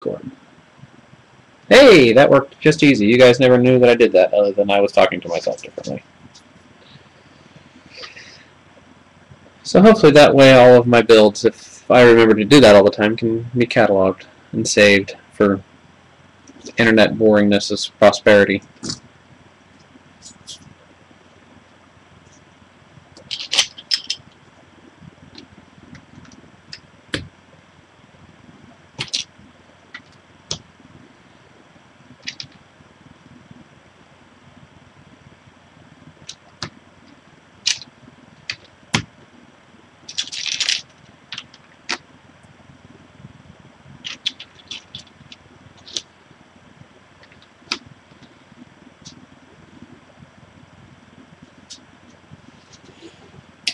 Cord. Hey, that worked just easy. You guys never knew that I did that, other than I was talking to myself differently. So hopefully that way all of my builds, if I remember to do that all the time, can be cataloged and saved for internet boringness as prosperity.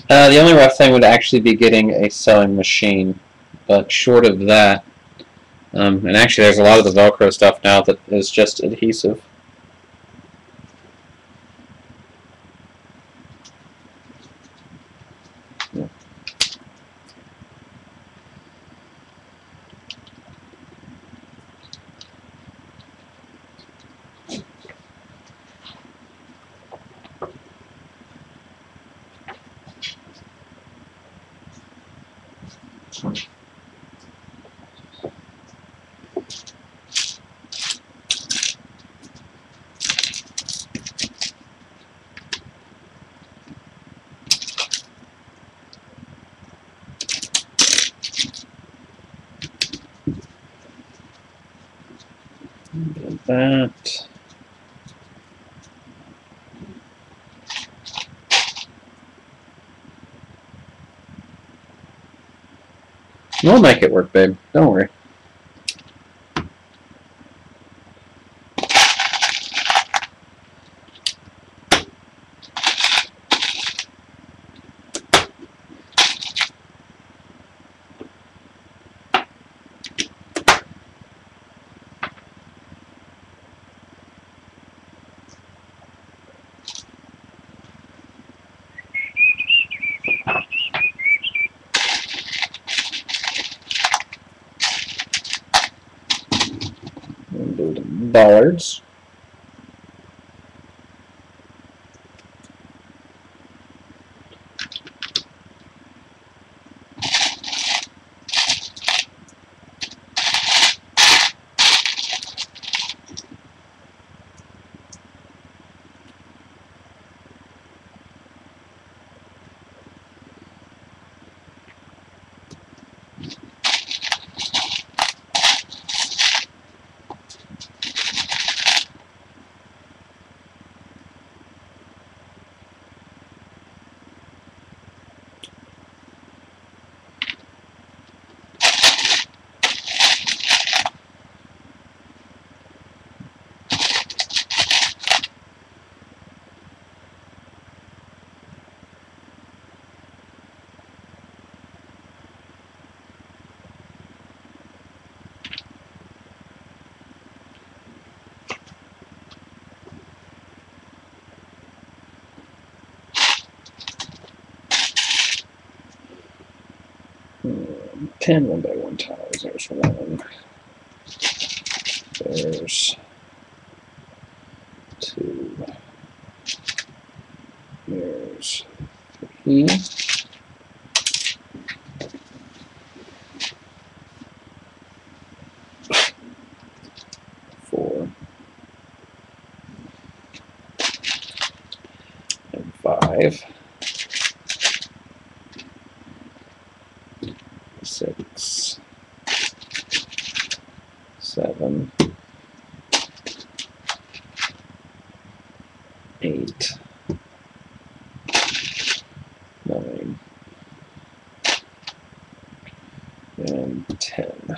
The only rough thing would actually be getting a sewing machine, but short of that, and actually there's a lot of the Velcro stuff now that is just adhesive. Yeah. That. We'll make it work, babe. Don't worry. Bollards. Ten 1x1 tiles. There's one. There's two. There's three. Four. And five. 6, 7, 8, 9, and 10.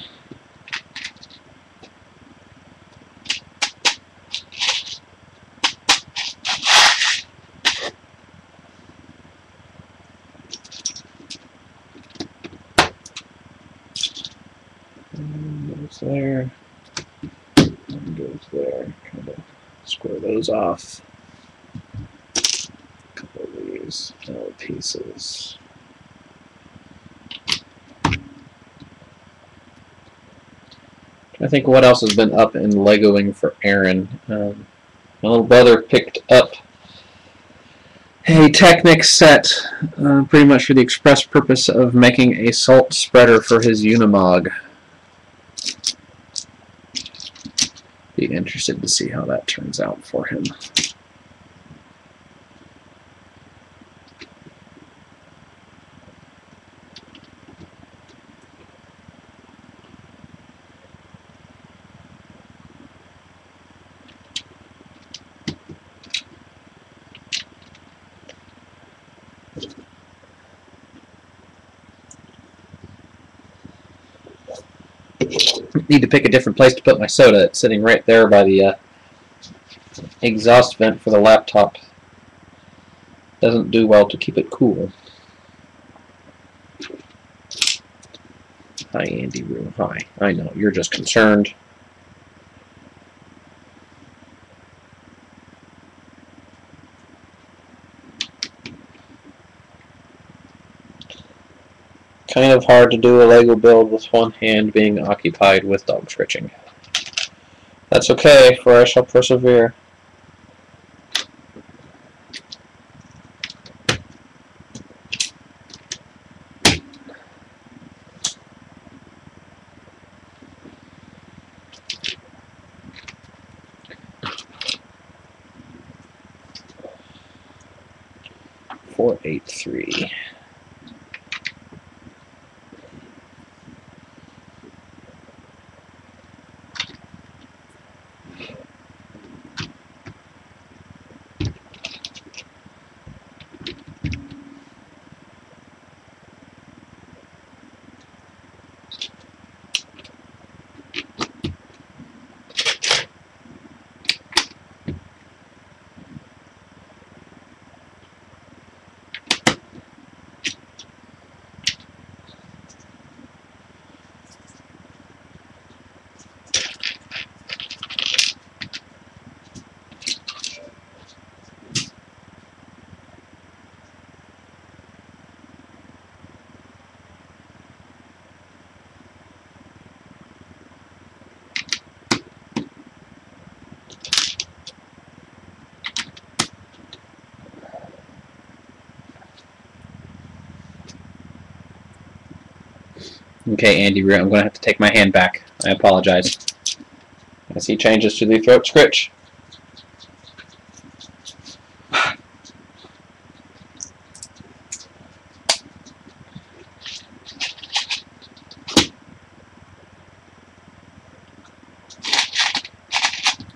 Goes there, and goes there. Kind of square those off. A couple of these little pieces. I think what else has been up in Legoing for Aaron. My little brother picked up a Technic set, pretty much for the express purpose of making a salt spreader for his Unimog. Be interested to see how that turns out for him. Need to pick a different place to put my soda. It's sitting right there by the exhaust vent for the laptop. Doesn't do well to keep it cool. Hi, Andy Rue. Hi. I know, you're just concerned. Kind of hard to do a Lego build with one hand being occupied with dog scratching. That's okay, for I shall persevere. Four, 8, 3. Okay, Andy, I'm going to have to take my hand back. I apologize. I see changes to the throat scritch.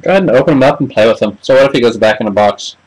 Go ahead and open him up and play with him. So what if he goes back in a box?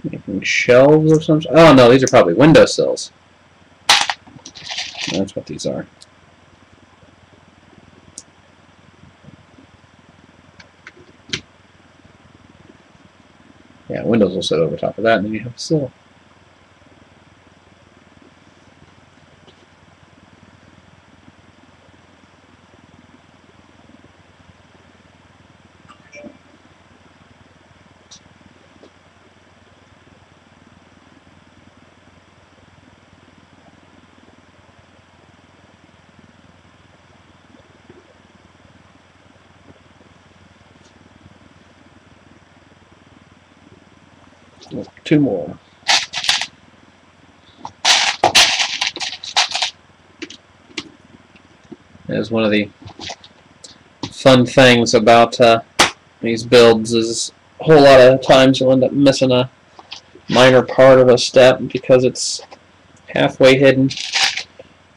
Making shelves of some sort. Oh no, these are probably windowsills. That's what these are. Yeah, windows will sit over top of that, and then you have a sill. Two more. As one of the fun things about these builds is a whole lot of times you'll end up missing a minor part of a step because it's halfway hidden.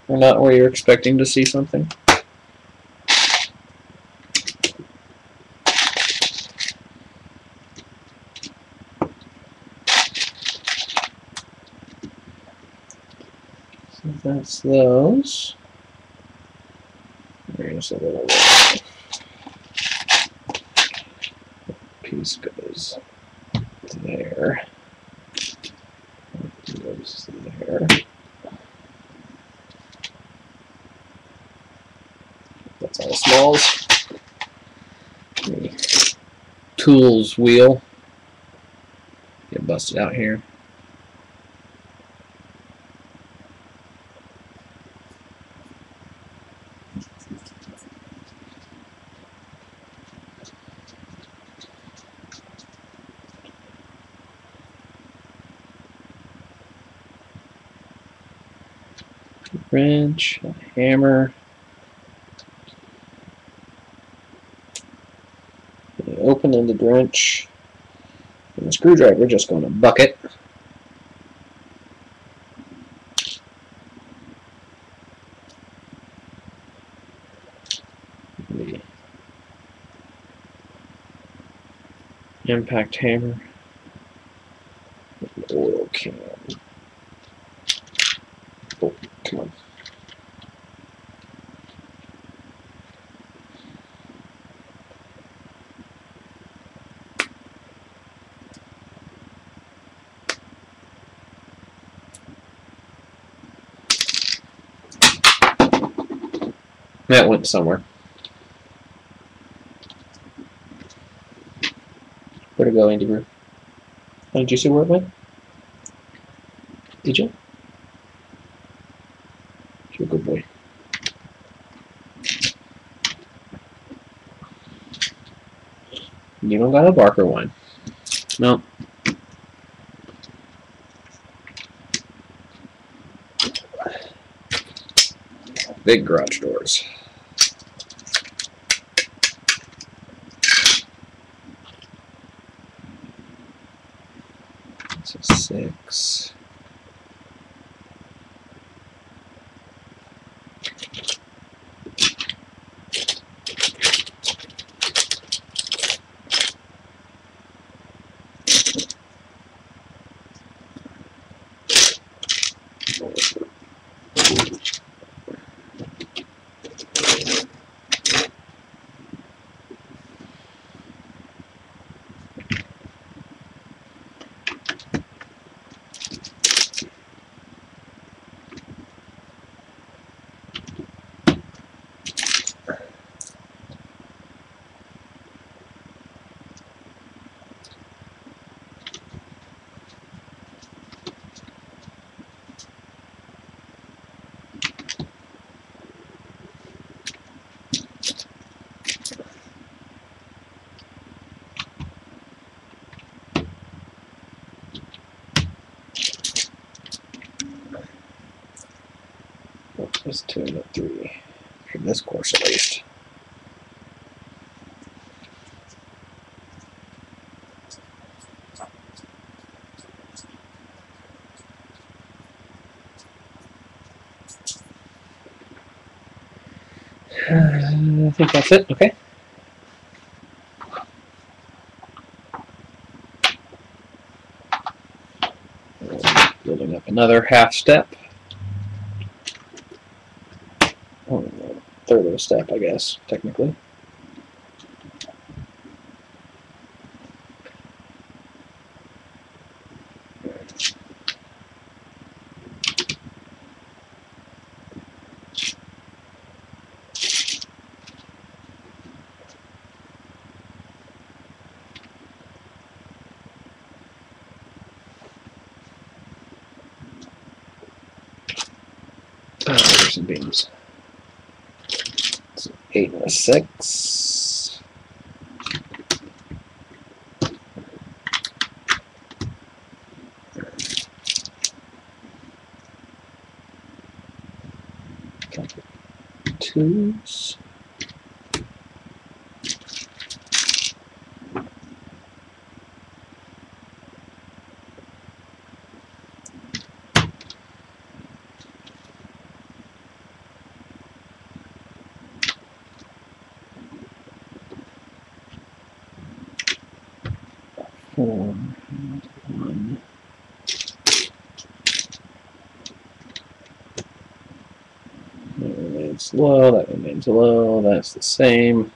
or not where you're expecting to see something. So that's those. There's a little piece goes there. Goes there. That's all smalls. The tools wheel get busted out here. Wrench, a hammer, the open-ended wrench, and the screwdriver just going to bucket. The impact hammer, the oil can. Oh, come on. That went somewhere. Where'd it go, Andy Brew? Oh, did you see where it went? Did you? You're a good boy. You don't got a Barker one. No. Big garage doors. So 6. There's 2 and a 3 for this course at least. I think that's it. Okay. Building up another half step. Oh, no, third of a step, I guess, technically. There's some beams. So 8 and a 6. Couple 2s. 4, 1. That remains low, that remains low, that's the same.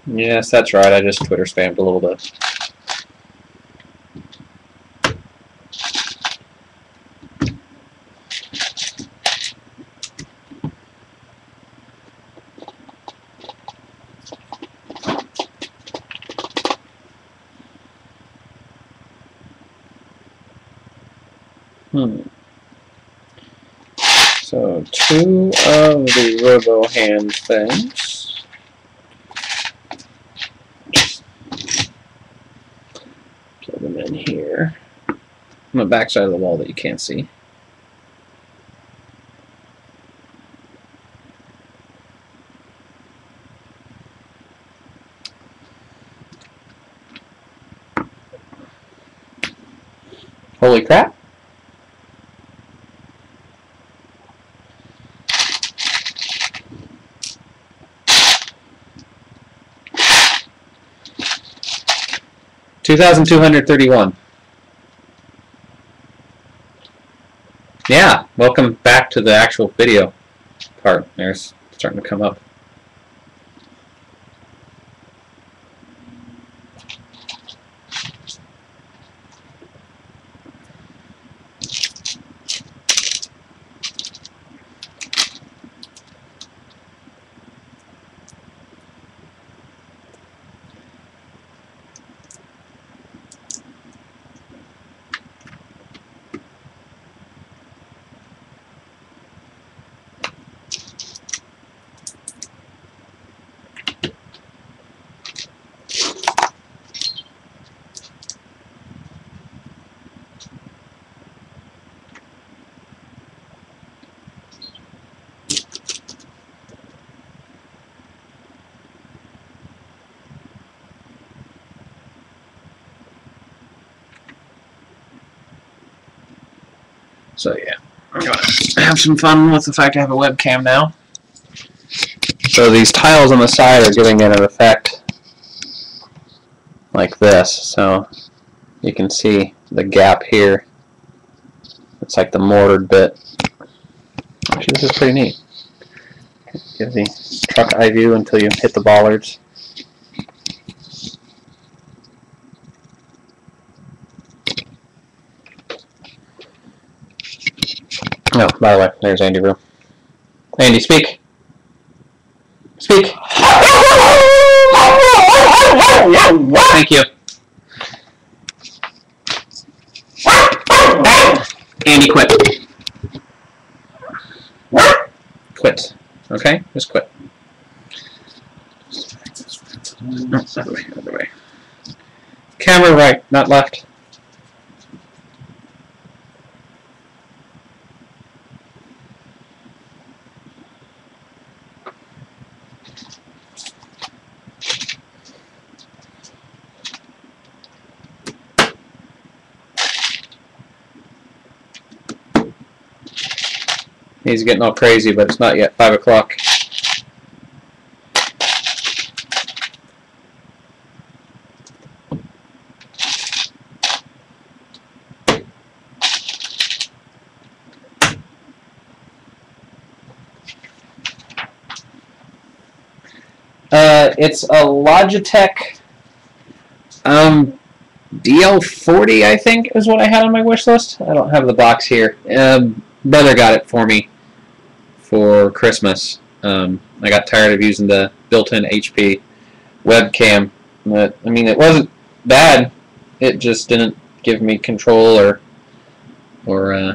Yes, that's right. I just Twitter spammed a little bit. So 2 of the robo hand things. Plug them in here on the back side of the wall that you can't see. Holy crap. $2,231. Yeah, welcome back to the actual video part. There's starting to come up. So yeah, I'm going to have some fun with the fact I have a webcam now. So these tiles on the side are giving it an effect like this. So you can see the gap here. It's like the mortared bit. Actually, this is pretty neat. Give the truck eye view until you hit the bollards. Oh, by the way, there's Andy Roo. Andy, speak. Speak. Thank you. Andy, quit. Quit. Okay? Just quit. No, other way, other way. Camera right, not left. He's getting all crazy, but it's not yet 5 o'clock. It's a Logitech DL40, I think, is what I had on my wish list. I don't have the box here. Brother got it for me for Christmas. I got tired of using the built-in HP webcam. But, I mean, it wasn't bad. It just didn't give me control or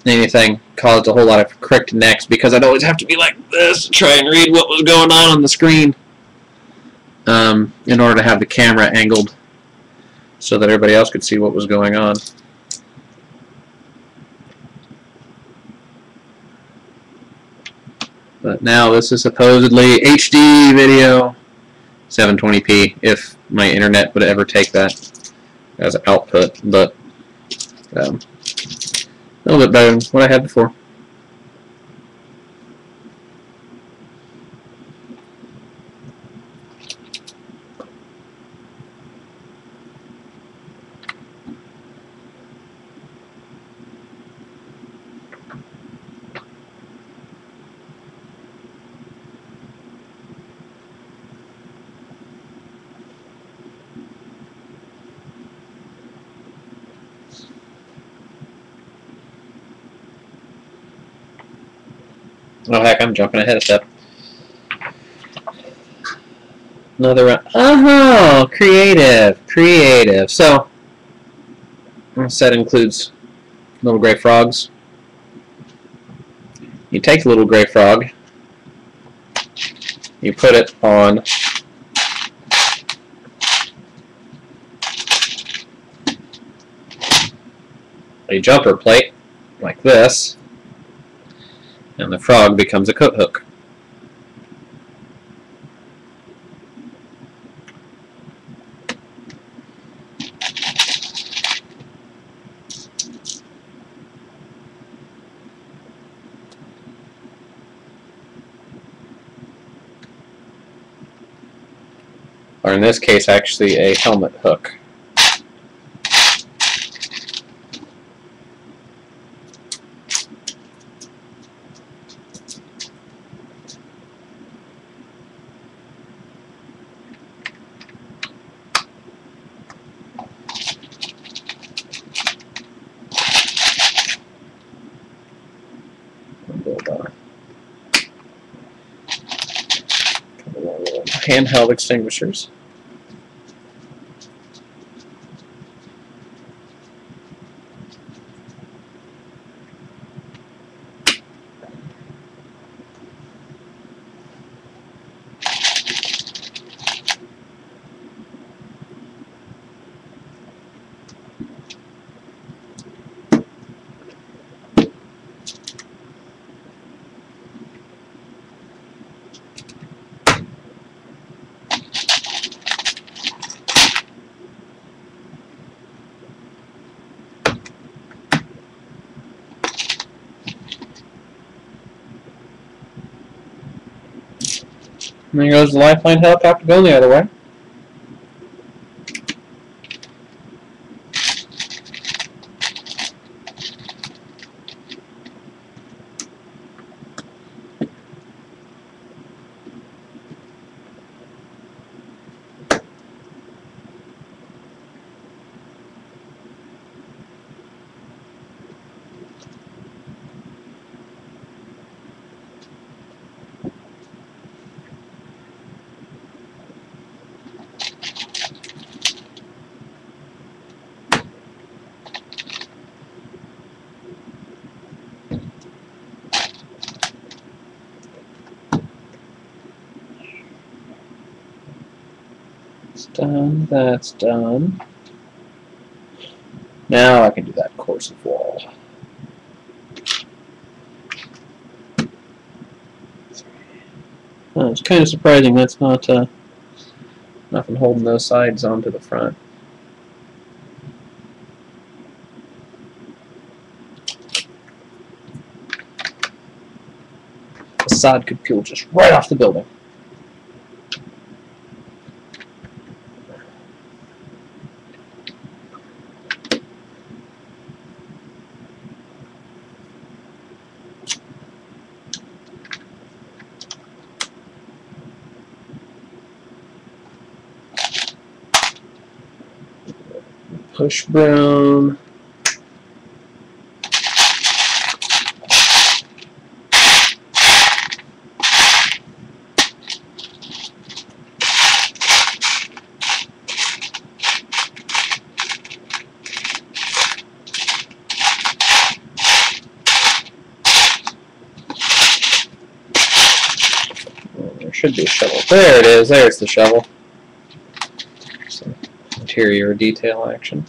anything. Caused a whole lot of cricked necks because I'd always have to be like this to try and read what was going on the screen in order to have the camera angled so that everybody else could see what was going on. But now this is supposedly HD video, 720p, if my internet would ever take that as output, but a little bit better than what I had before. Oh heck, I'm jumping ahead a step. Another round. Oh, creative. So, this set includes little gray frogs. You take the little gray frog, you put it on a jumper plate like this, and the frog becomes a coat hook. Or in this case, actually a helmet hook. Handheld extinguishers. And there goes the lifeline helicopter going the other way. Done, that's done. Now I can do that coursive wall. It's kind of surprising that's not nothing holding those sides onto the front. The sod could peel just right off the building. Push broom. There should be a shovel. There it is. There's the shovel. Some interior detail action.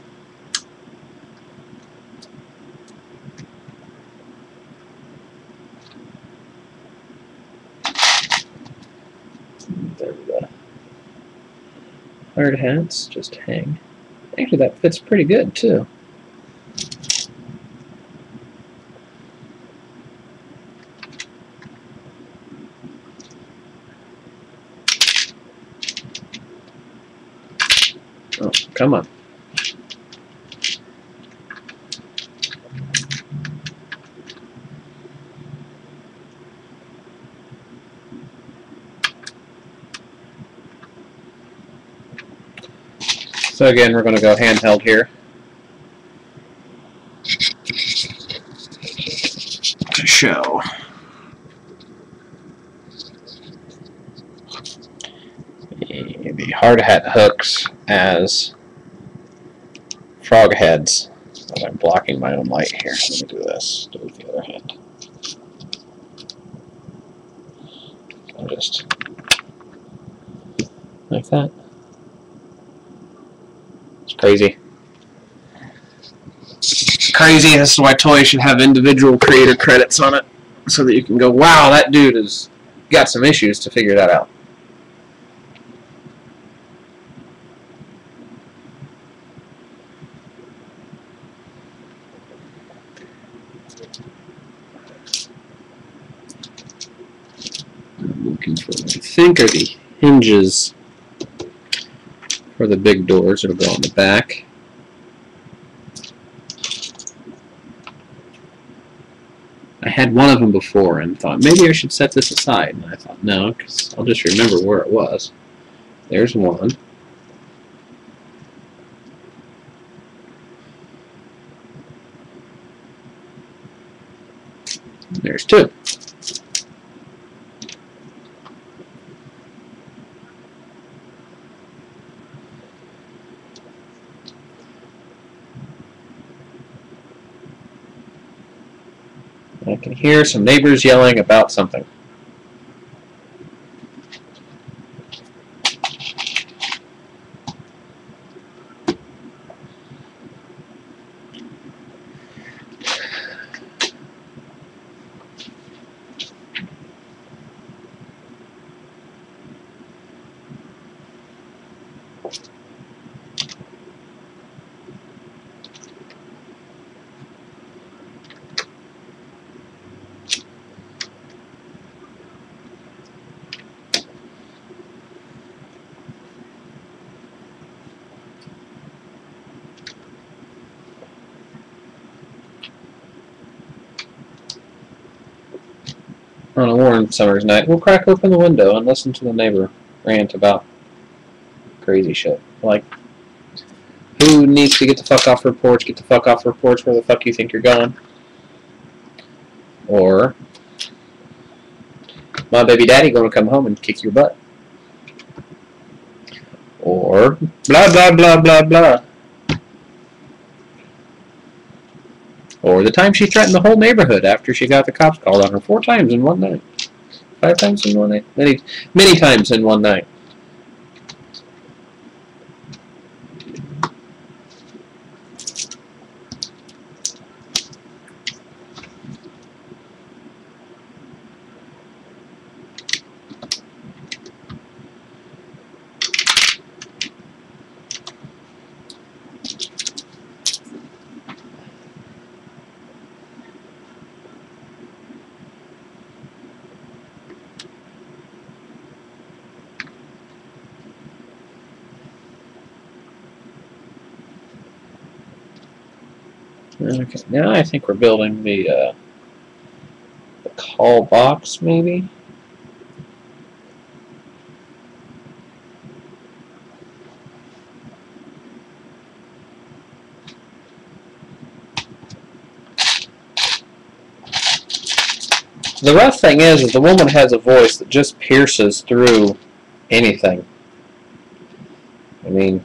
There we go. Hard hats just hang. Actually, that fits pretty good too. Oh, come on. So again, we're going to go handheld here to show. The hard hat hooks as frog heads. Oh, I'm blocking my own light here. Let me do this. Do it with the other hand. I'll just like that. It's crazy. Crazy. This is why toys should have individual creator credits on it, so that you can go, wow, that dude has got some issues to figure that out. I'm looking for what I think are the hinges for the big doors. It'll go on the back. I had one of them before and thought maybe I should set this aside, and I thought no, because I'll just remember where it was. There's one. There's two. I can hear some neighbors yelling about something. On a warm summer's night, we'll crack open the window and listen to the neighbor rant about crazy shit. Like, who needs to get the fuck off her porch? Get the fuck off her porch. Where the fuck you think you're going? Or, my baby daddy gonna come home and kick your butt. Or, blah, blah, blah, blah, blah. Or the time she threatened the whole neighborhood after she got the cops called on her 4 times in one night. 5 times in one night? Many times in one night. Okay, now I think we're building the call box, maybe? The rough thing is the woman has a voice that just pierces through anything. I mean,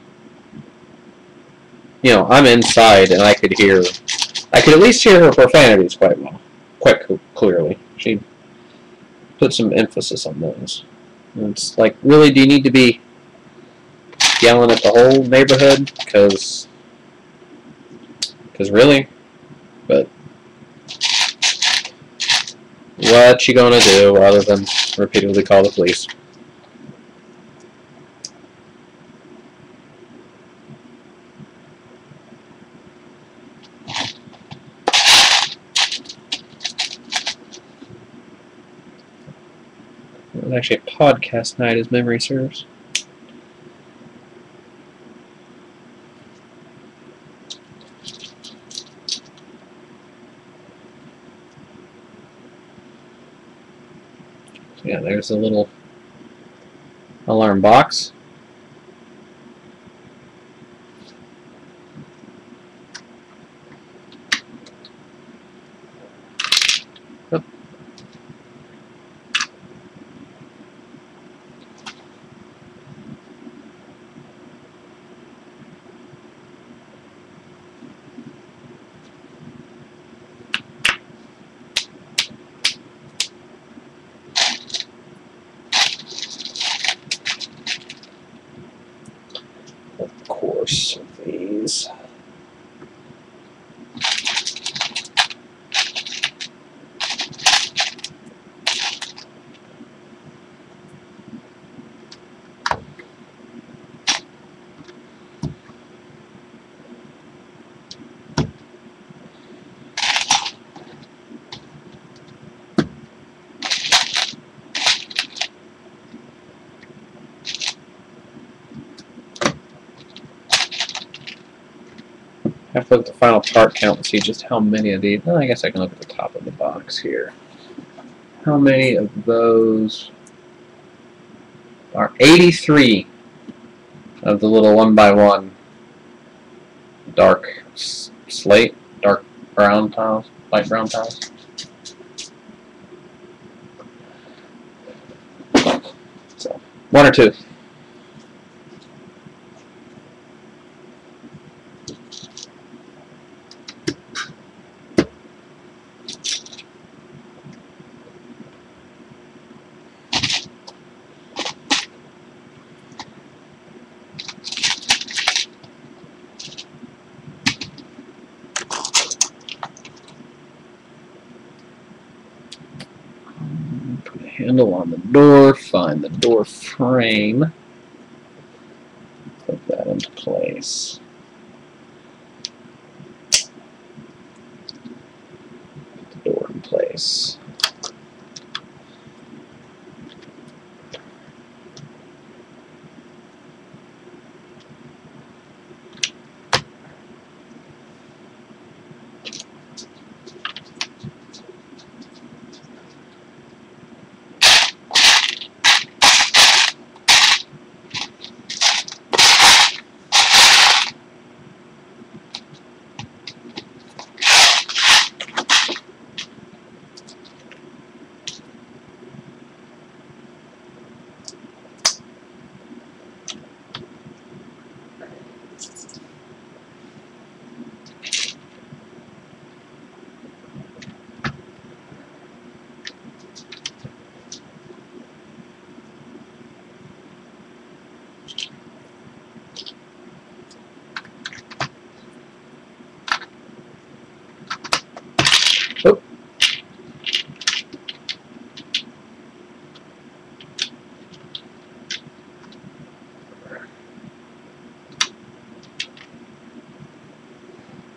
you know, I'm inside and I could at least hear her profanities quite clearly. She put some emphasis on those. And it's like, really, do you need to be yelling at the whole neighborhood? Because really? But what you gonna do other than repeatedly call the police? It was actually a podcast night, as memory serves. Yeah, there's a little alarm box. Oh. Of course, these. I have to look at the final part count and see just how many of these. Well, I guess I can look at the top of the box here. How many of those are 83 of the little 1x1 dark slate, dark brown tiles, light brown tiles? So, 1 or 2. Put a handle on the door, find the door frame, put that into place. Put the door in place. Oh.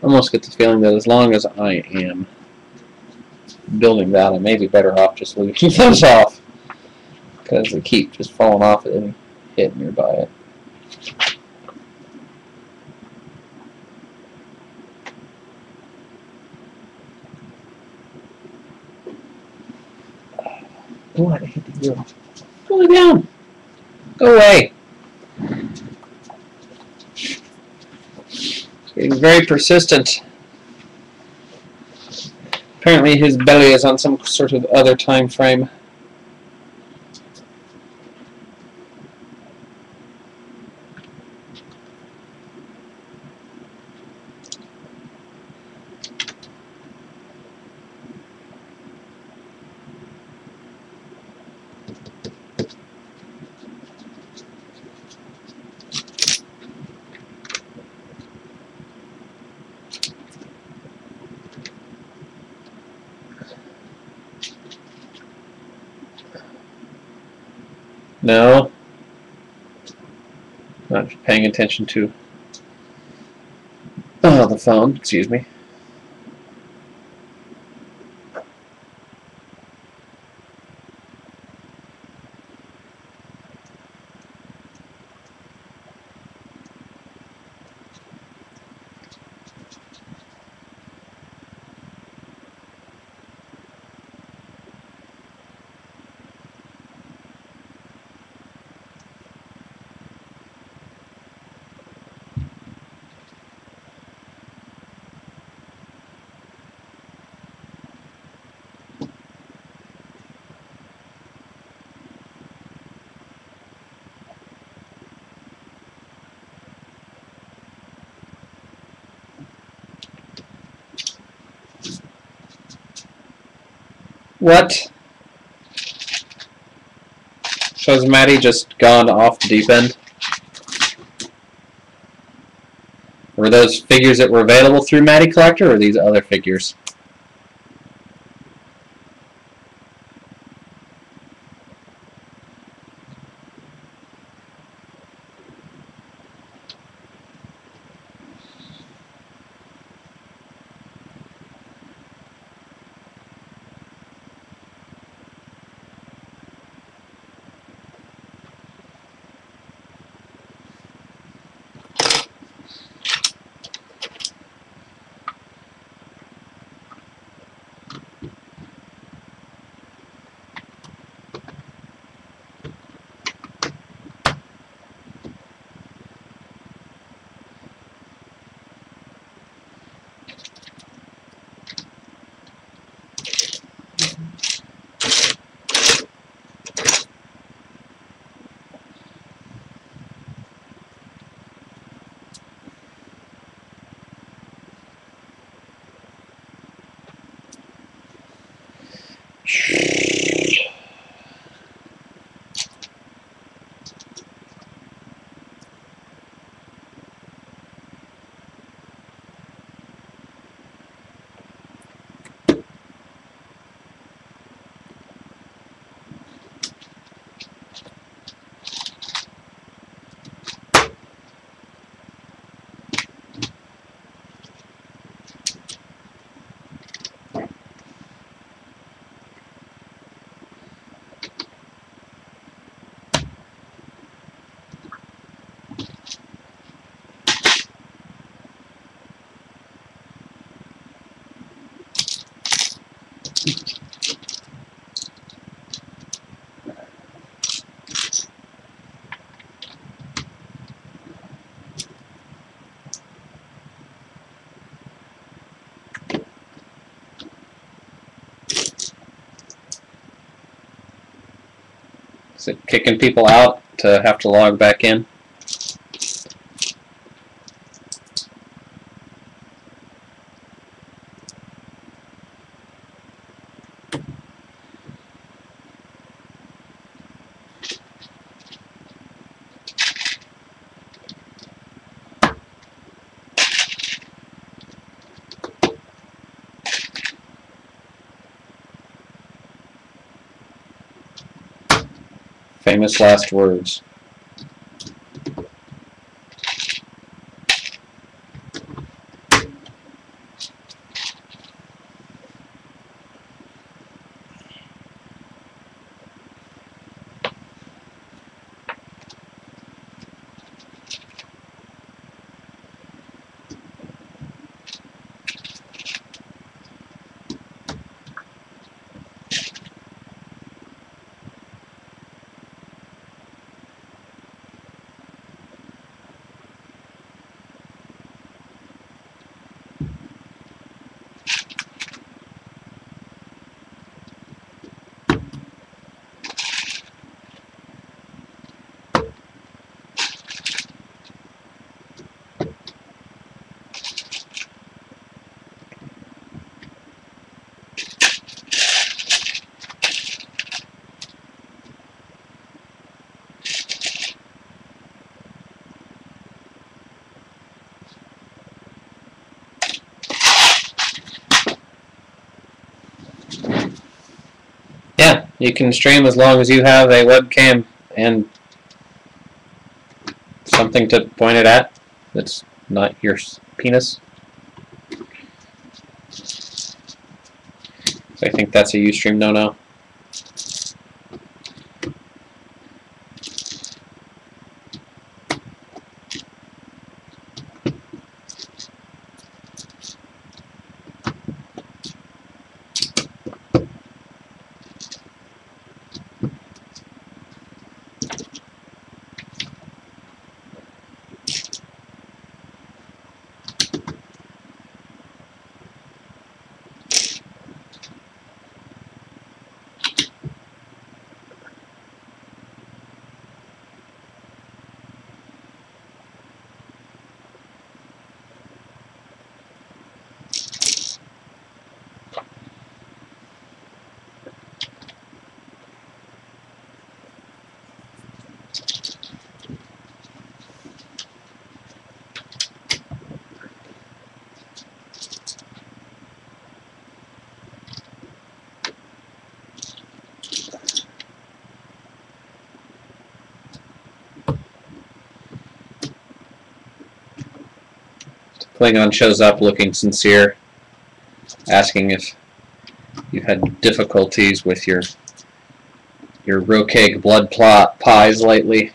I almost get the feeling that as long as I am building that, I may be better off just leaving those off, because they keep just falling off at any hit nearby it. Oh, I hit the girl. Go down. Go away. It's getting very persistent. Apparently his belly is on some sort of other time frame. No. Not paying attention to the phone, excuse me. What? So has Maddie just gone off the deep end? Were those figures that were available through Maddie Collector, or these other figures? Is it kicking people out to have to log back in? Famous last words. You can stream as long as you have a webcam and something to point it at that's not your penis. So I think that's a Ustream no-no. Klingon shows up looking sincere, asking if you've had difficulties with your roquette blood pies lately.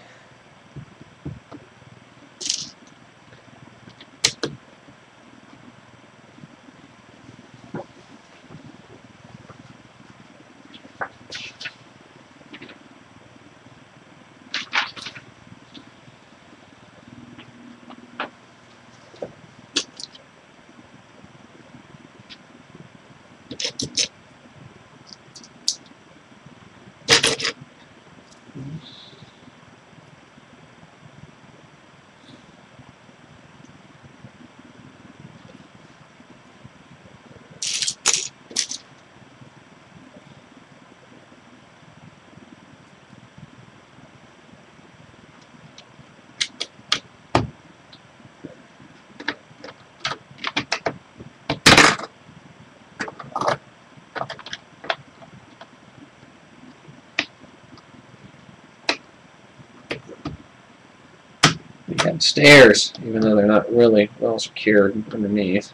We have stairs, even though they're not really well secured underneath.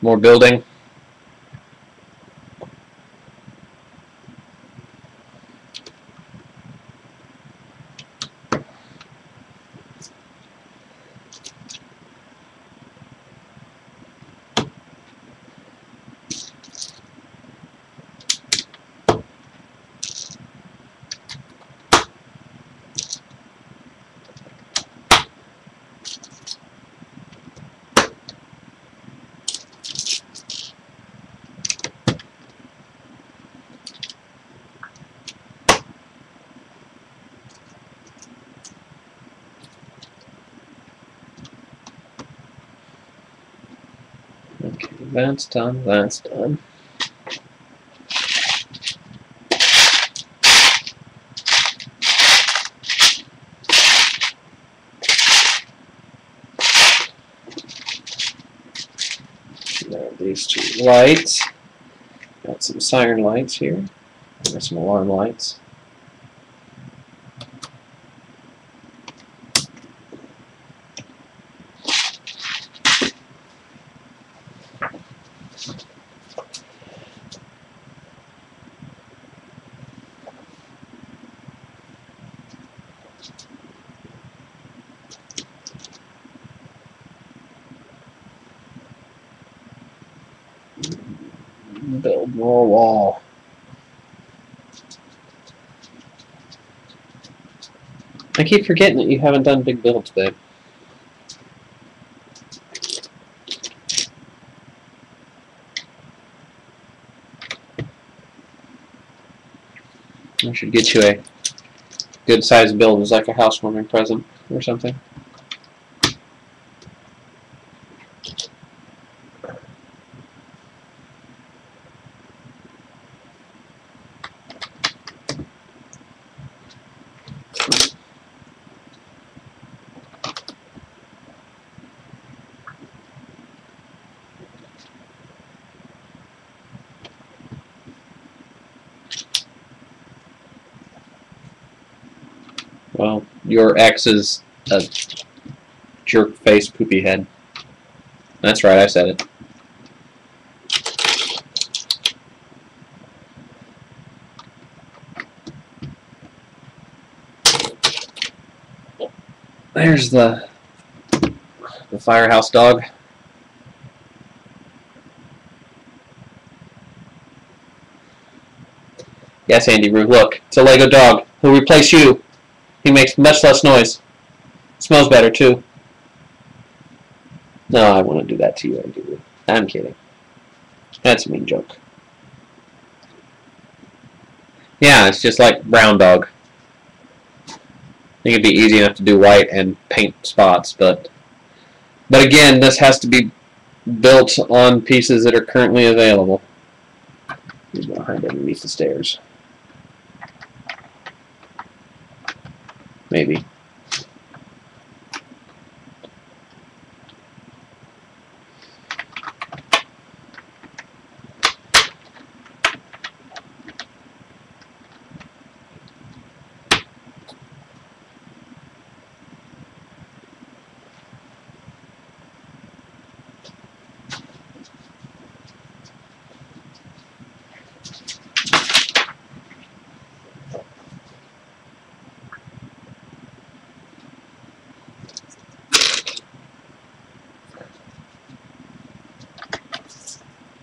More building. Okay, that's done, that's done. Now these two lights. Got some siren lights here. Got some alarm lights. Build more wall. I keep forgetting that you haven't done big builds, babe. I should get you a good sized build as like a housewarming present or something. Well, your ex is a jerk face poopy head. That's right, I said it. There's the firehouse dog. Yes, Andy Roo, look, it's a Lego dog. He'll replace you. He makes much less noise. Smells better, too. No, I wouldn't do that to you, Andy Roo. I'm kidding. That's a mean joke. Yeah, it's just like brown dog. I think it'd be easy enough to do white and paint spots, but again, this has to be built on pieces that are currently available. He's behind underneath the stairs. Maybe.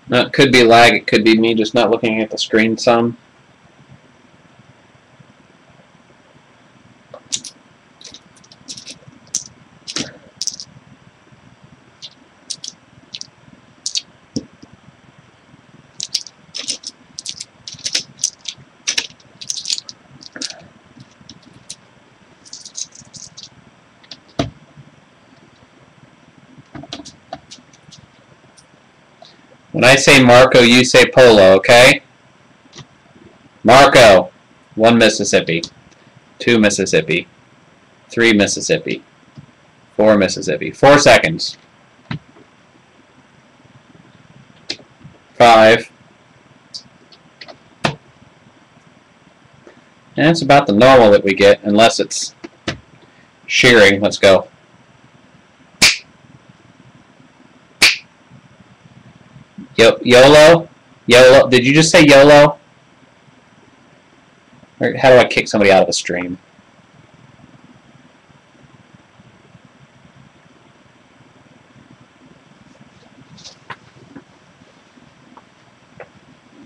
Now, it could be lag, it could be me just not looking at the screen some. When I say Marco, you say Polo, okay? Marco. 1 Mississippi. 2 Mississippi. 3 Mississippi. 4 Mississippi. 4 seconds. 5. And it's about the normal that we get, unless it's shearing. Let's go. YOLO? YOLO? Did you just say YOLO? Or how do I kick somebody out of a stream?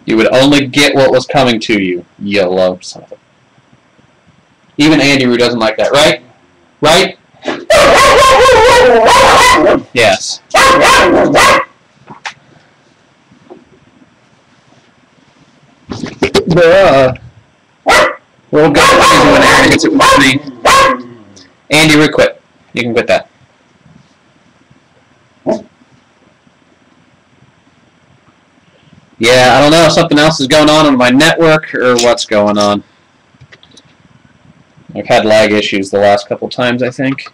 You would only get what was coming to you. YOLO, son of a... Even Andy Roo doesn't like that, right? Right? Yes. We'll go crazy when Aaron gets it with me. Andy Roo, quit. You can quit that. Yeah, I don't know if something else is going on my network or what's going on. I've had lag issues the last couple times, I think.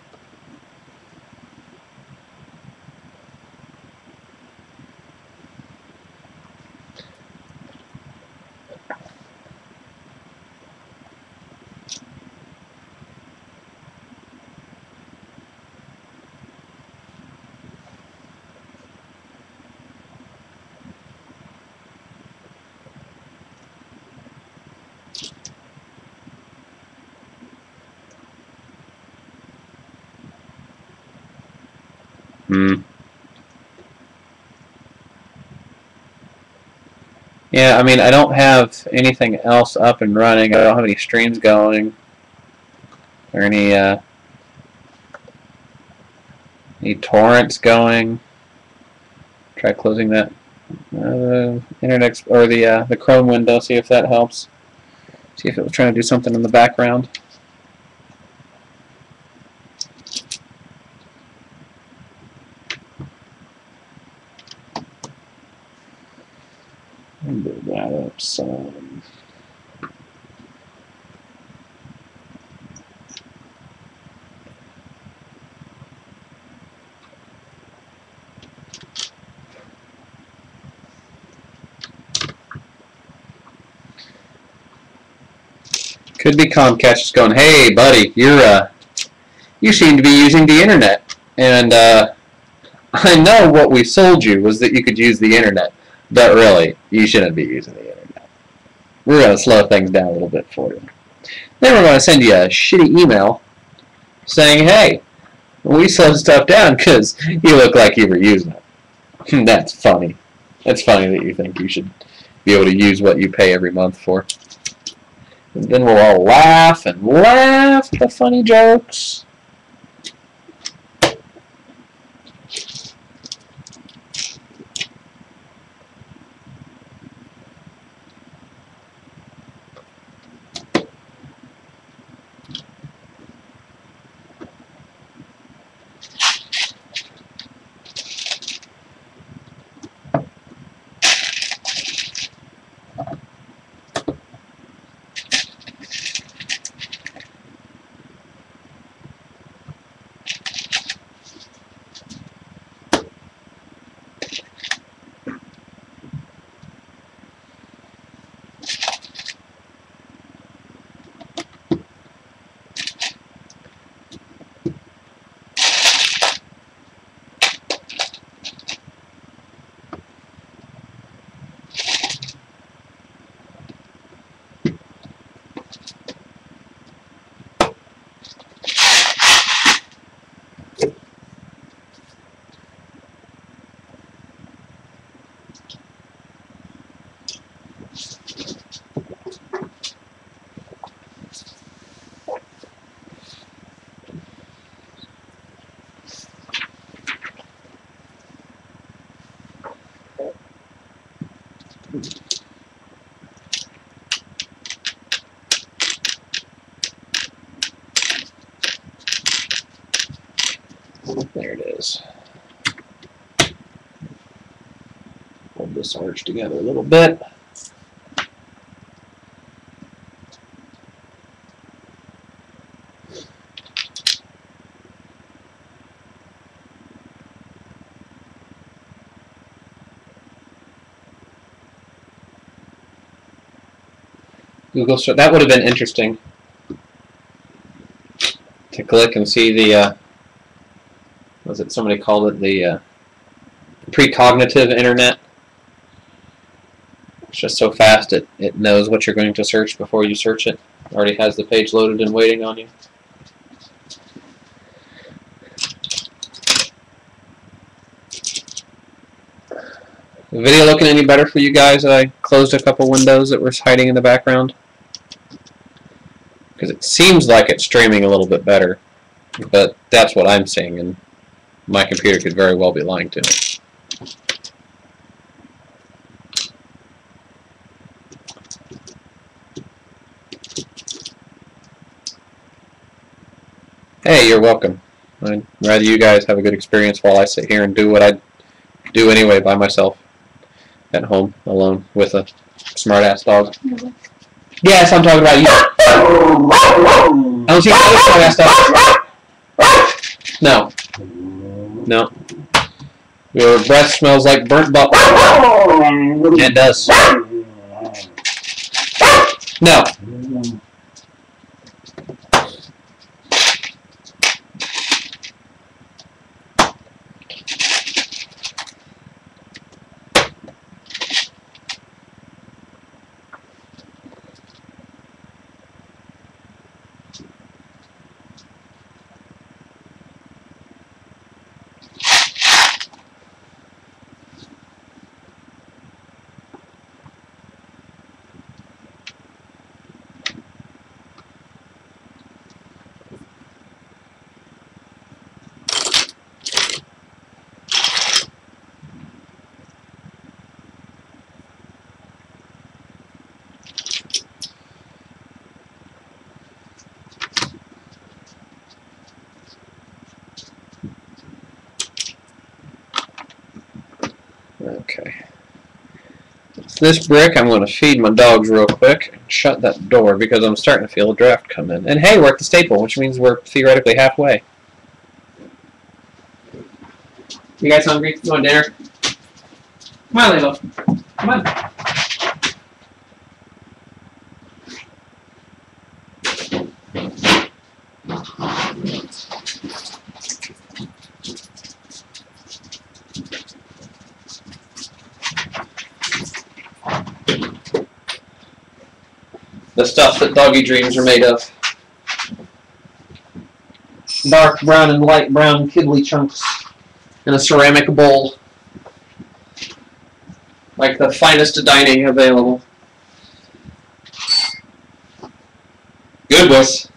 Yeah, I mean, I don't have anything else up and running. I don't have any streams going or any torrents going. Try closing that Internet or the Chrome window. See if that helps. See if it was trying to do something in the background. Move that up some. Could be Comcast just going, hey, buddy, you seem to be using the internet. And I know what we sold you was that you could use the internet. But really, you shouldn't be using the internet. We're going to slow things down a little bit for you. Then we're going to send you a shitty email saying, hey, we slowed stuff down because you look like you were using it. That's funny. That's funny that you think you should be able to use what you pay every month for. And then we'll all laugh and laugh at the funny jokes. There it is. Hold this arch together a little bit. Google search. That would have been interesting to click and see the, was it somebody called it the precognitive internet? It's just so fast it knows what you're going to search before you search it. Already has the page loaded and waiting on you. The video looking any better for you guys? I closed a couple windows that were hiding in the background. Because it seems like it's streaming a little bit better. But that's what I'm seeing, and my computer could very well be lying to me. Hey, you're welcome. I'd rather you guys have a good experience while I sit here and do what I do anyway by myself. At home, alone, with a smart-ass dog. Mm-hmm. Yes, I'm talking about you. I don't see another smart-ass dog. No. No. Your breath smells like burnt butt. Yeah, it does. No. Okay. This brick I'm going to feed my dogs real quick and shut that door because I'm starting to feel a draft come in. And hey, we're at the staple, which means we're theoretically halfway. You guys hungry? You want dinner? Come on, Lego. Come on. the stuff that doggy dreams are made of. Dark brown and light brown kibble chunks in a ceramic bowl. Like the finest dining available. Good boys.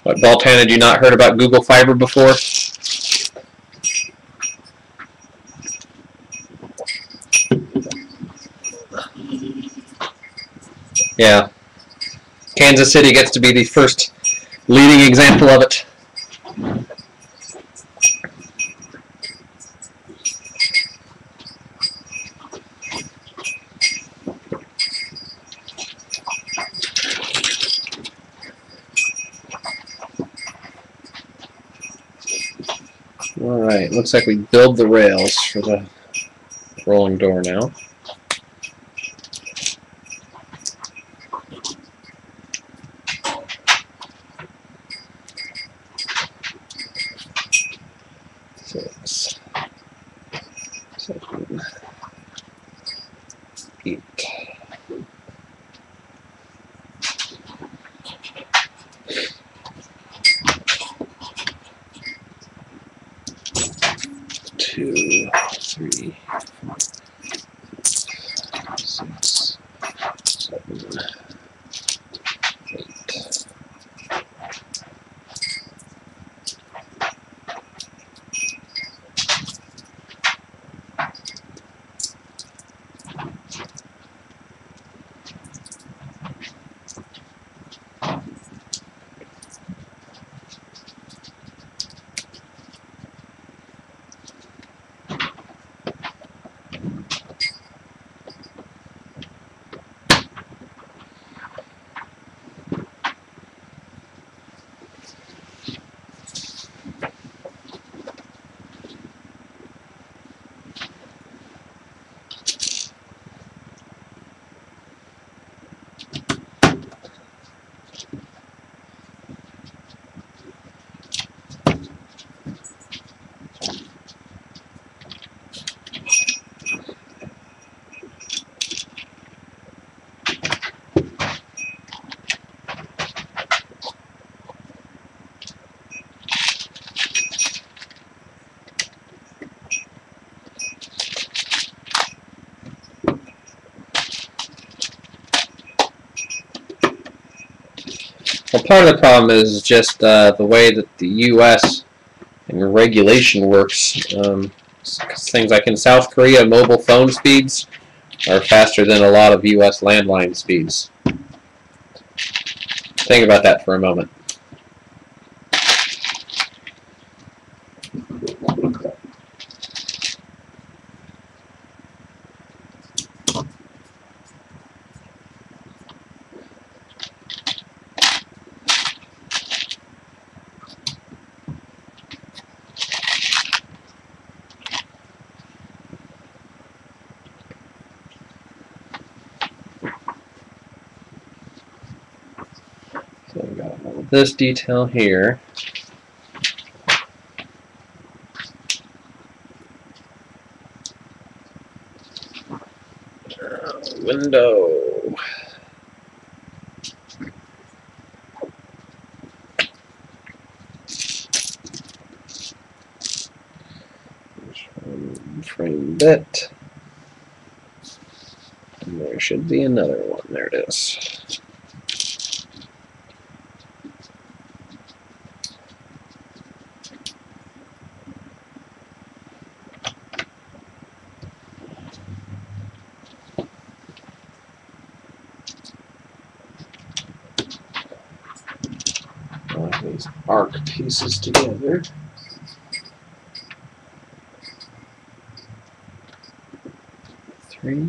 What, Baltan, had you not heard about Google Fiber before? Yeah. Kansas City gets to be the first leading example of it. Alright, looks like we build the rails for the rolling door now. Six, 7, 8. Two, 3, 4, 6, 7, 8. Well, part of the problem is just the way that the U.S. and regulation works. Things like in South Korea, mobile phone speeds are faster than a lot of U.S. landline speeds. Think about that for a moment. So we got all of this detail here. Window. Frame bit. And there should be another one. There it is. These arc pieces together. Three.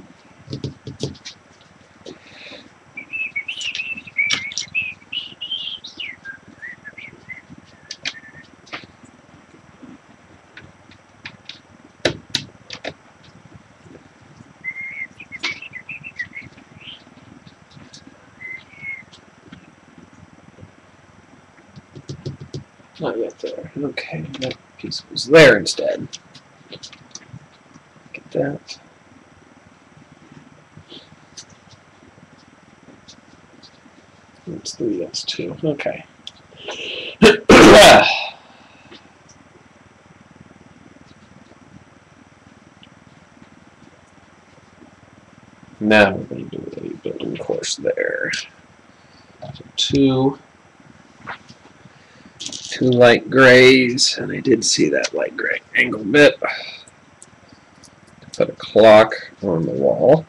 Not yet there. Okay, that piece was there instead. Get that. That's 3, that's 2. Okay. Now we're going to do a building course there. So two light grays, and I did see that light gray angle bit. Put a clock on the wall.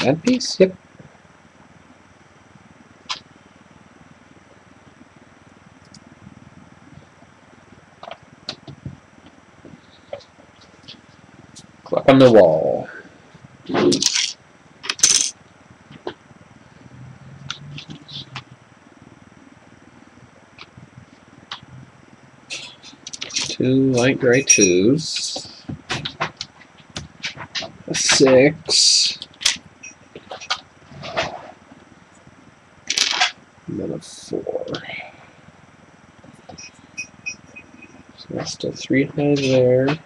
That piece, yep. Clock on the wall. Two light gray 2s. A 6. And then a 4. So that's still 3 high there.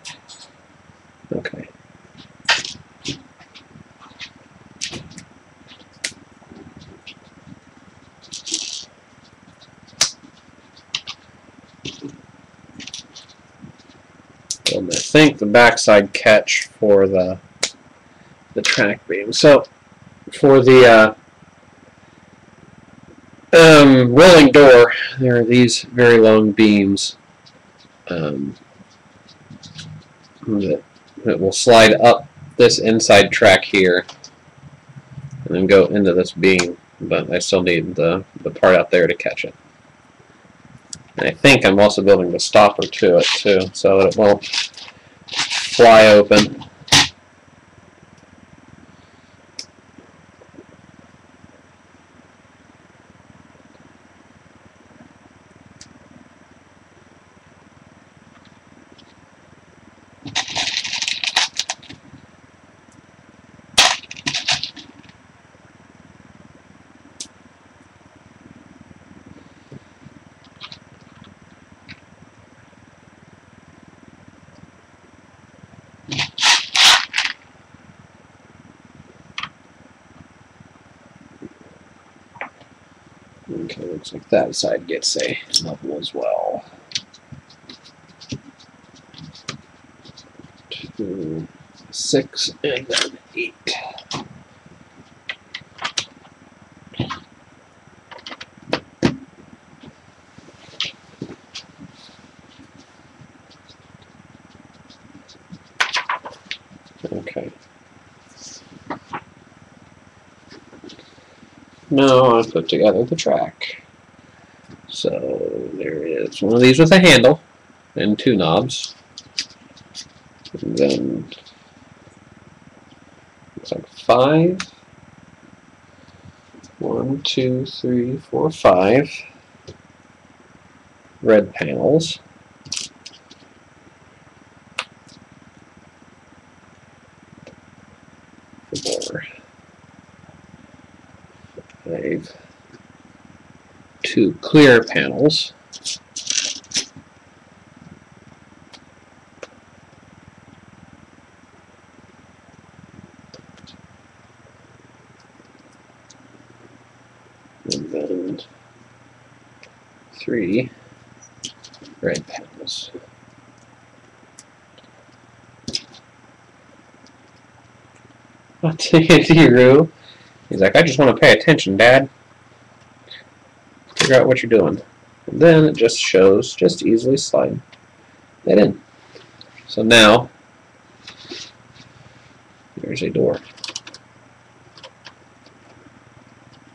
Okay. And I think the backside catch for the track beam. So for the rolling door, there are these very long beams that will slide up this inside track here and then go into this beam, but I still need the part out there to catch it. And I think I'm also building the stopper to it too, so it won't fly open. Okay, looks like that side gets a level as well. 2, 6, and then 8. Okay. Now I put together the track. So there is one of these with a handle and 2 knobs. And then looks like 5. 1, 2, 3, 4, 5 red panels. I have 2 clear panels. And then 3 red panels. I'll take it to you. He's like, I just want to pay attention, Dad. Figure out what you're doing. And then it just shows, just easily slide that in. So now, there's a door.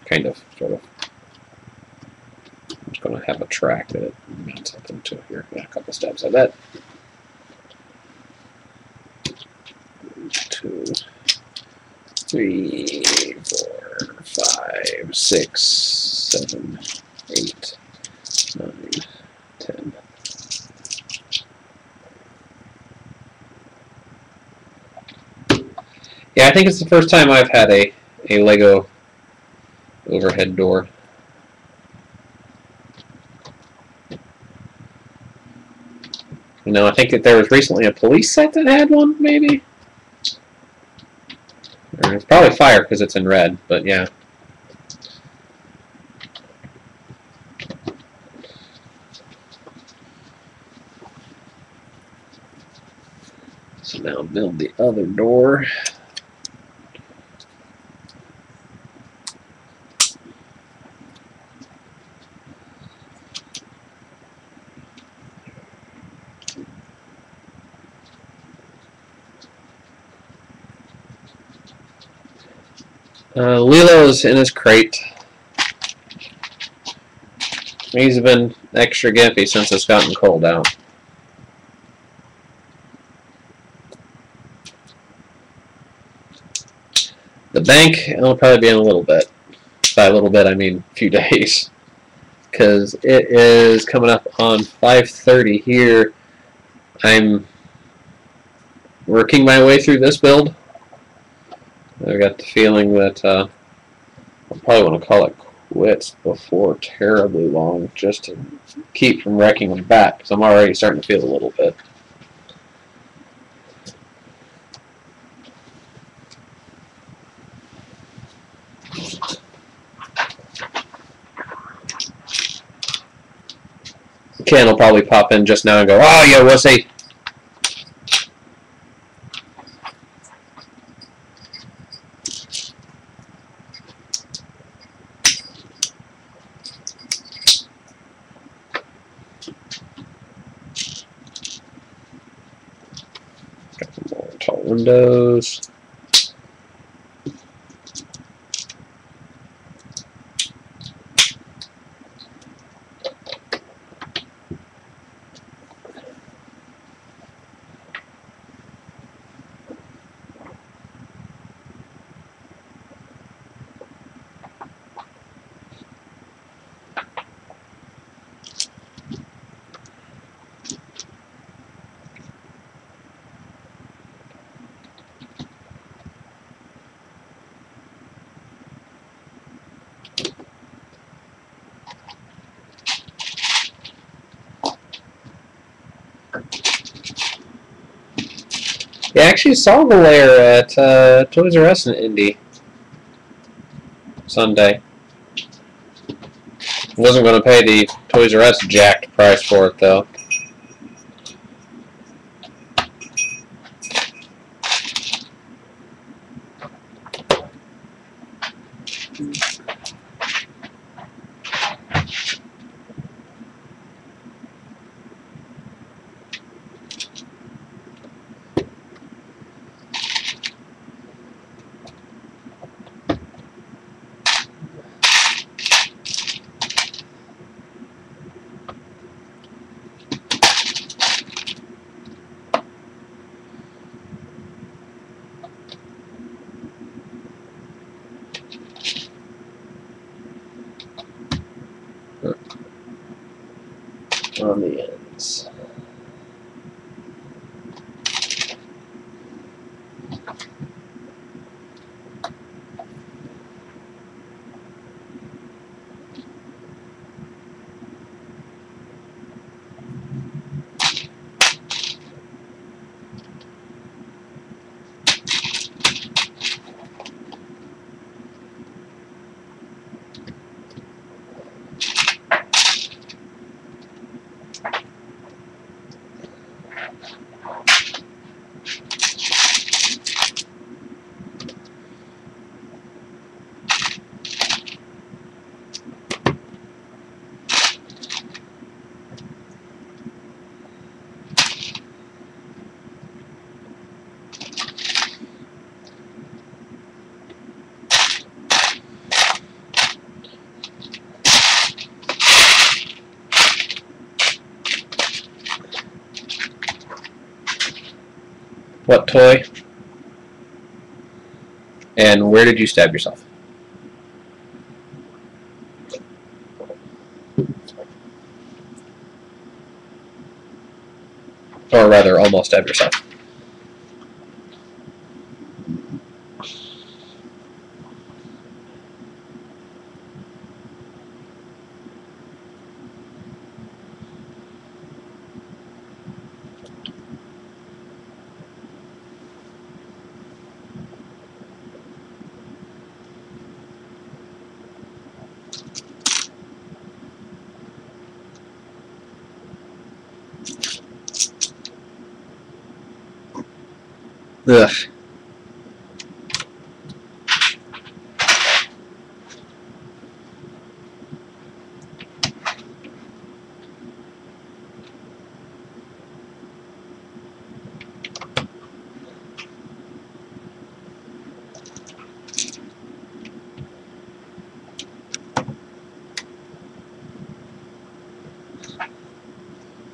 Kind of, sort of. I'm just going to have a track that it mounts up into here. Yeah, a couple steps, I bet. 2, 3, 4, 5, 6, 7, 8, 9, 10, Yeah, I think it's the first time I've had a Lego overhead door. You know, I think that there was recently a police set that had one, maybe? Or it's probably fire because it's in red, but yeah. So now build the other door. Lilo's in his crate. He's been extra gimpy since it's gotten cold out. The bank, it'll probably be in a little bit. By a little bit, I mean a few days. Because it is coming up on 5:30 here. I'm working my way through this build. I got the feeling that I'll probably want to call it quits before terribly long, just to keep from wrecking my back, because I'm already starting to feel a little bit. Ken will probably pop in just now and go, "Oh, yeah, wussy." Got some more tall windows. Yeah, I actually saw the layer at Toys R Us in Indy Sunday. Wasn't going to pay the Toys R Us jacked price for it, though. On the ends. What toy? And where did you stab yourself? Or rather, almost stab yourself. Ugh.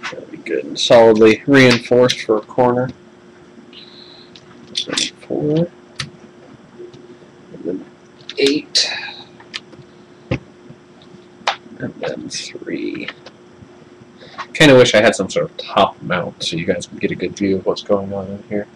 That'll be good and solidly reinforced for a corner. So 4, and then 8, and then 3. Kind of wish I had some sort of top mount so you guys could get a good view of what's going on in here.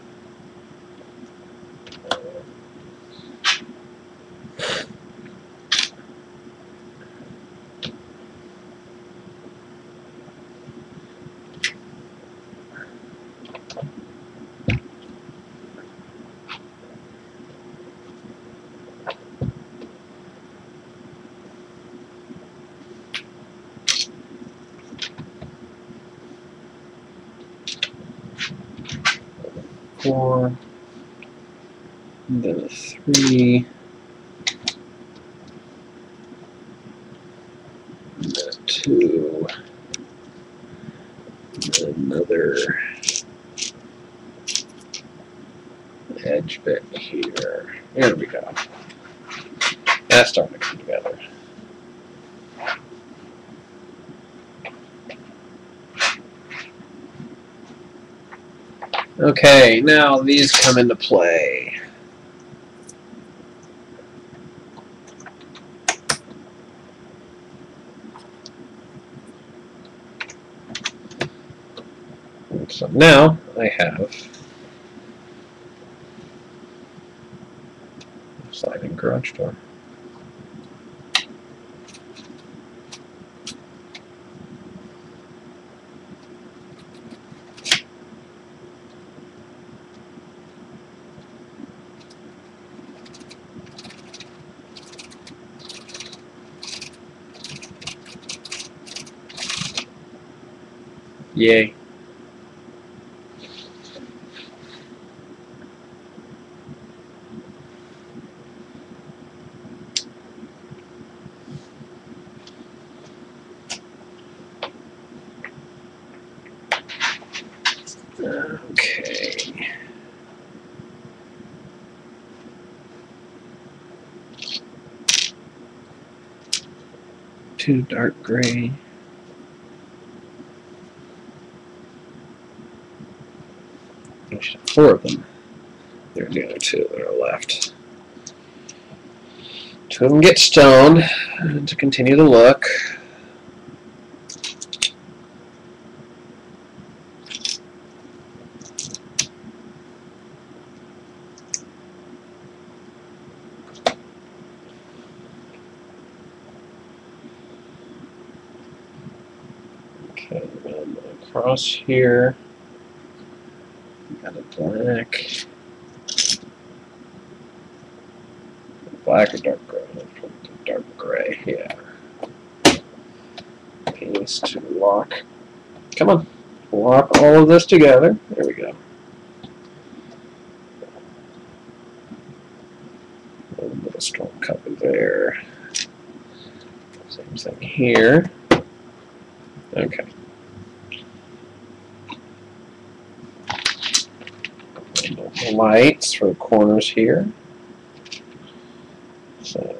Four, and then a 3, and then a 2, and then another edge bit here. There we go. That's starting to come together. Okay, now these come into play. So now I have a sliding garage door. Yay. Okay. Two dark gray. I should have 4 of them. There's the other 2 that are left. 2 of them get stone to continue the look. Okay, and across here, got a black or dark gray? Dark gray, yeah. Paste to lock. Come on, lock all of this together. There we go. A little bit of storm cover there. Same thing here. Okay. And lights for the corners here. So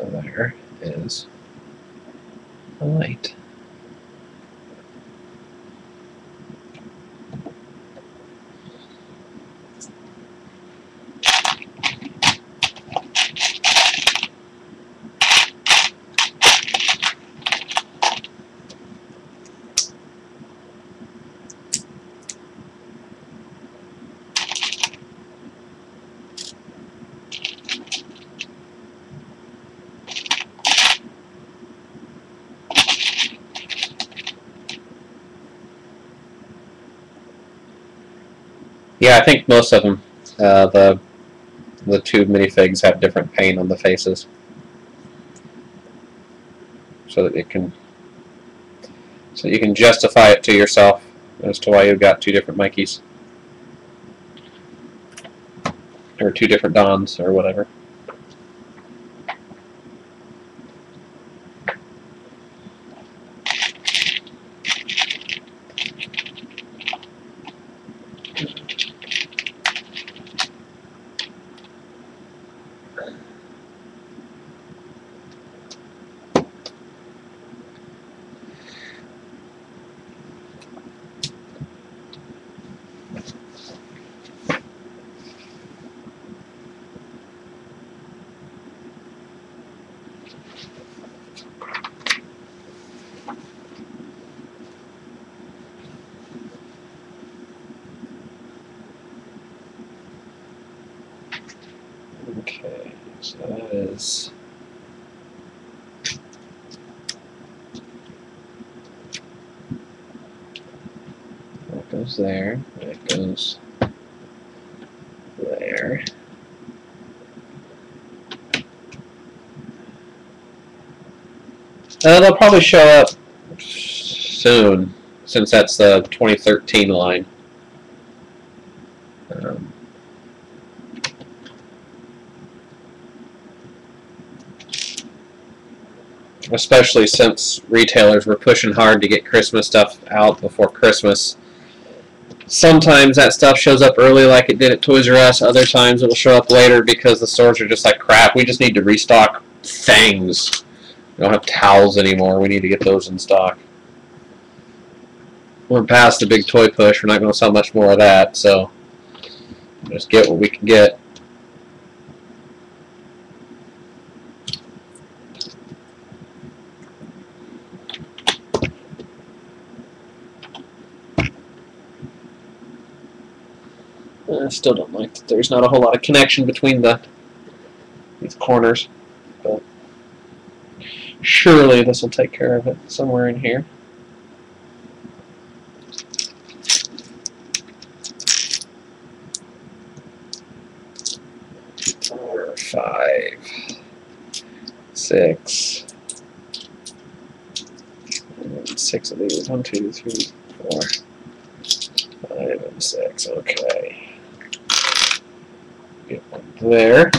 there is a light. Yeah, I think most of them, the two minifigs have different paint on the faces, so that you can justify it to yourself as to why you've got two different Mikeys or two different Dons or whatever. Okay, so that is. That goes there. That goes there. They'll probably show up soon, since that's the 2013 line. Especially since retailers were pushing hard to get Christmas stuff out before Christmas. Sometimes that stuff shows up early like it did at Toys R Us. Other times it'll show up later because the stores are just like, crap, we just need to restock things. We don't have towels anymore. We need to get those in stock. We're past the big toy push. We're not going to sell much more of that, so just get what we can get. I still don't like that there's not a whole lot of connection between these corners, but surely this will take care of it somewhere in here. 4, 5, 6. 6 of these. 1, 2, 3, 4, 5, and 6. Okay. Get one there.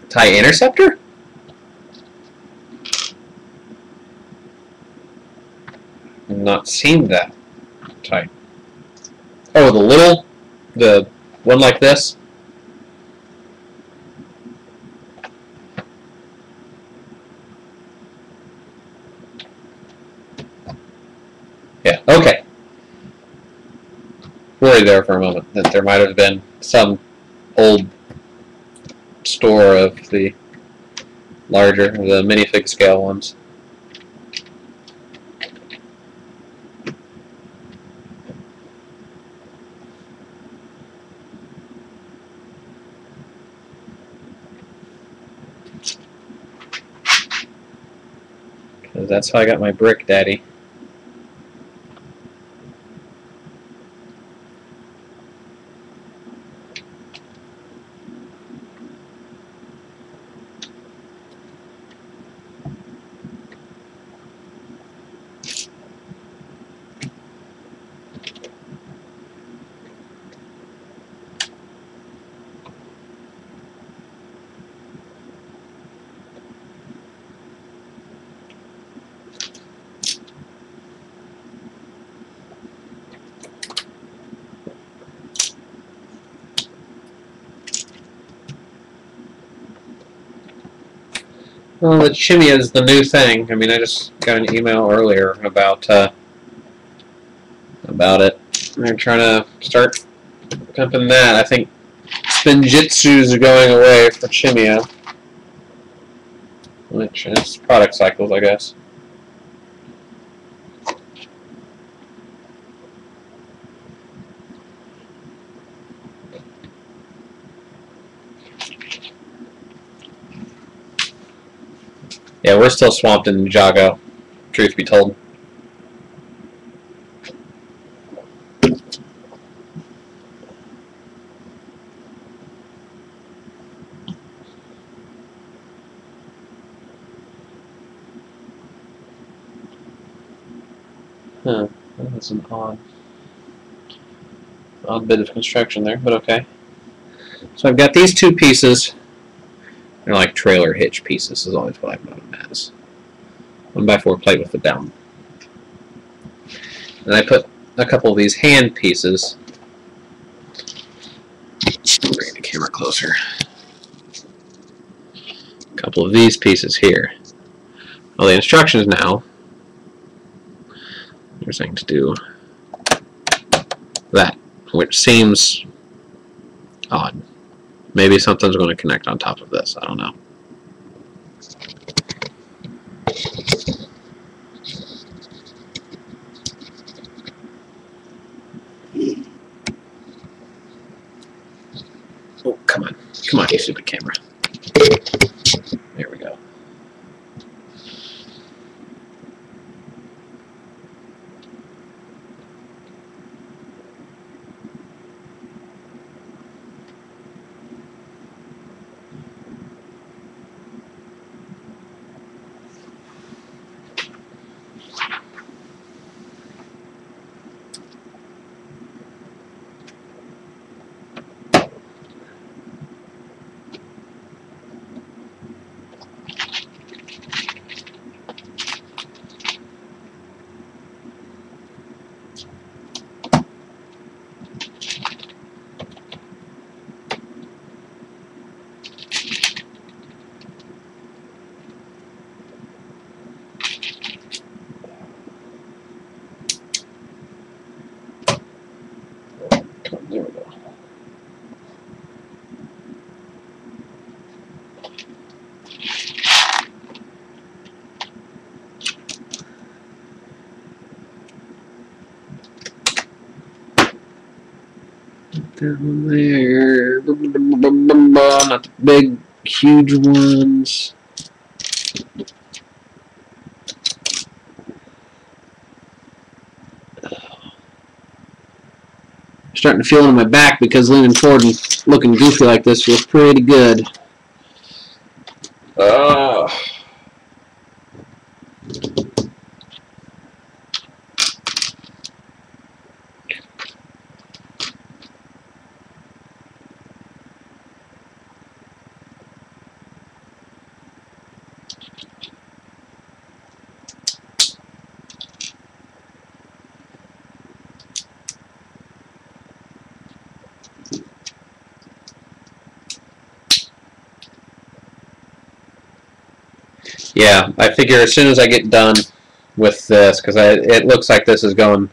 TIE Interceptor? I've not seen that type. Oh, the one like this? Yeah, okay. Worried there for a moment that there might have been some old store of the minifig scale ones. Because that's how I got my Brick Daddy. Well, the Chimia is the new thing. I mean, I just got an email earlier about it. They're trying to start pumping that. I think Spinjitzus are going away for Chimia, which is product cycles, I guess. Yeah, we're still swamped in Ninjago, truth be told. Huh, that's an odd bit of construction there, but okay. So I've got these two pieces. They're like trailer hitch pieces is always what I've known them as. 1x4 plate with the down. And I put a couple of these hand pieces. Bring the camera closer. A couple of these pieces here. Well, the instructions now, they're saying to do that, which seems odd. Maybe something's going to connect on top of this. I don't know. Oh, come on. Come on, you stupid camera. There we go. There we go. Down there. Not the big, huge ones. Starting to feel it in my back because leaning forward and looking goofy like this feels pretty good. Yeah, I figure as soon as I get done with this, because it looks like this is going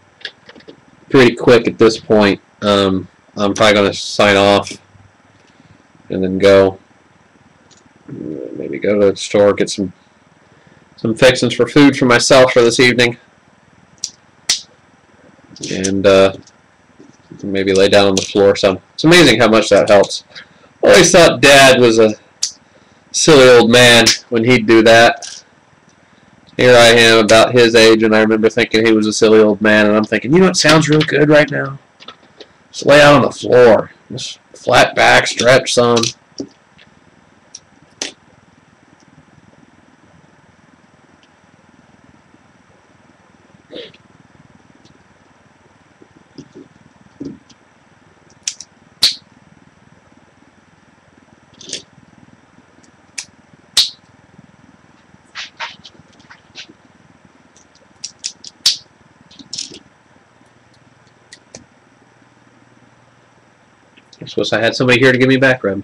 pretty quick at this point, I'm probably going to sign off and then go. Maybe go to the store, get some fixings for food for myself for this evening, and maybe lay down on the floor some. It's amazing how much that helps. I always thought Dad was a silly old man when he'd do that. Here I am about his age, and I remember thinking he was a silly old man, and I'm thinking, you know what sounds real good right now? Just lay out on the floor. Just flat back, stretch some. I suppose I had somebody here to give me a back rub.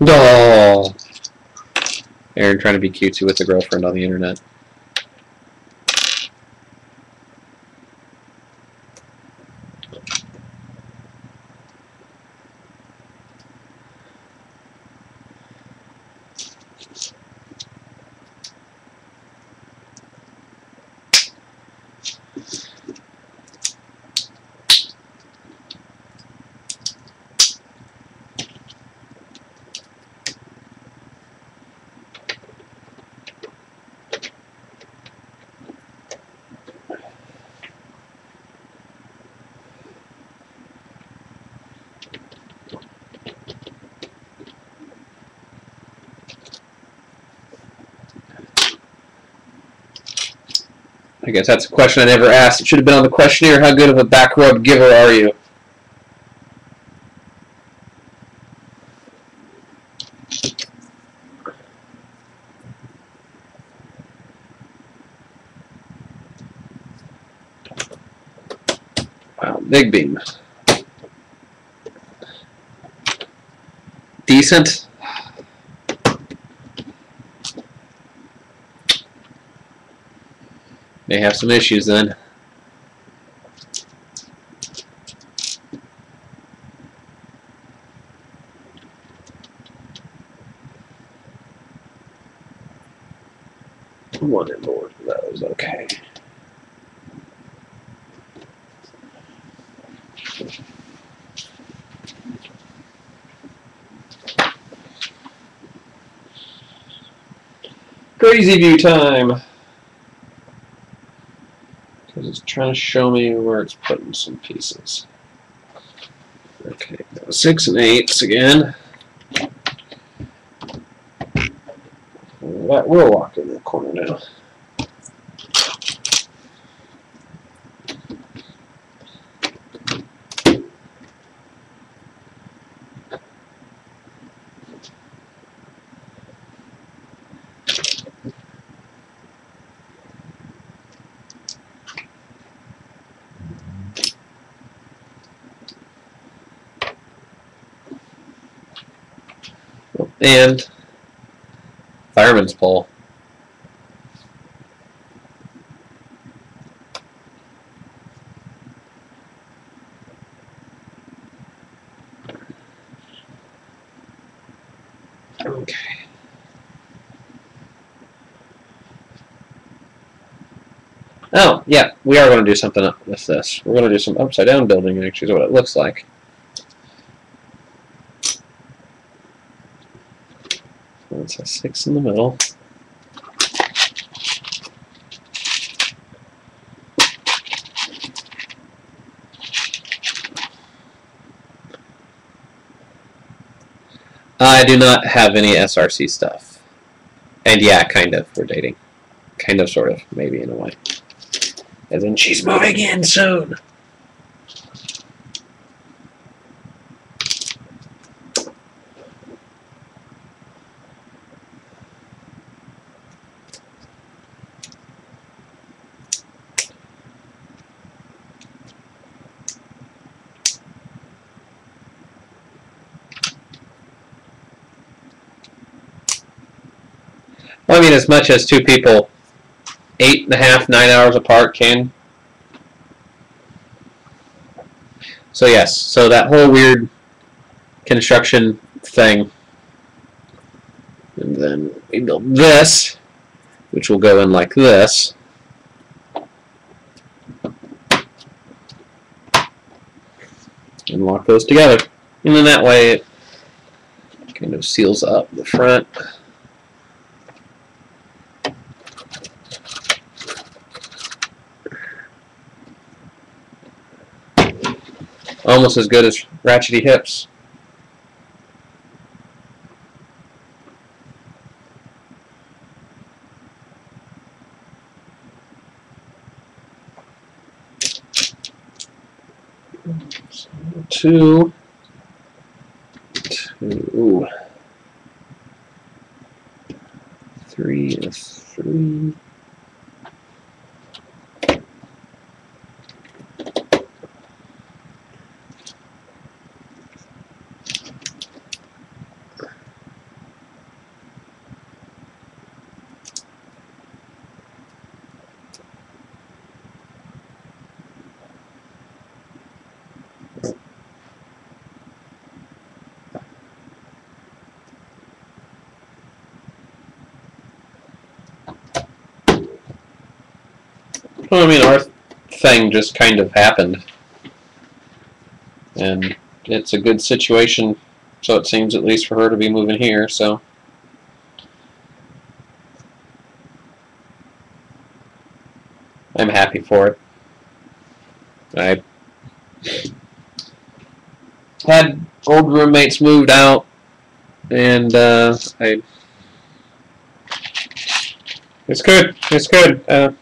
Oh, Aaron trying to be cutesy with the girlfriend on the internet. I guess that's a question I never asked. It should have been on the questionnaire. How good of a back rub giver are you? Wow, big beam. Decent. May have some issues then. One inboard, that was okay. Crazy view time. Because it's trying to show me where it's putting some pieces. Okay, 6 and 8s again. That will walk in that corner now. And fireman's pole. Okay. Oh, yeah, we are going to do something with this. We're going to do some upside down building, actually, is what it looks like. It's a 6 in the middle. I do not have any SRC stuff. And yeah, kind of, we're dating. Kind of, sort of, maybe in a way. As in, she's moving in soon! Well, I mean, as much as two people, 8.5, 9 hours apart can. So yes, so that whole weird construction thing. And then we build this, which will go in like this. And lock those together. And then that way it kind of seals up the front. Almost as good as ratchety hips. So 2, 2, 3, 3. Well, I mean, our thing just kind of happened. And it's a good situation, so it seems, at least for her to be moving here, so. I'm happy for it. I had old roommates moved out, and it's good. It's good.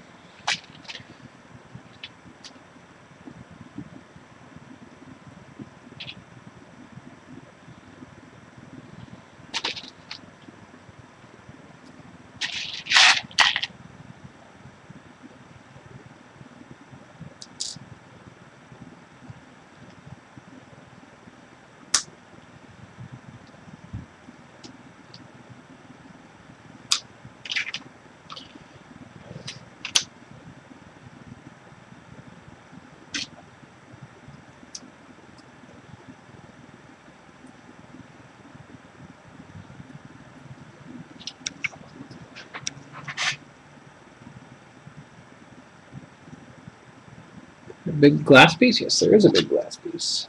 big glass piece? Yes, there is a big glass piece.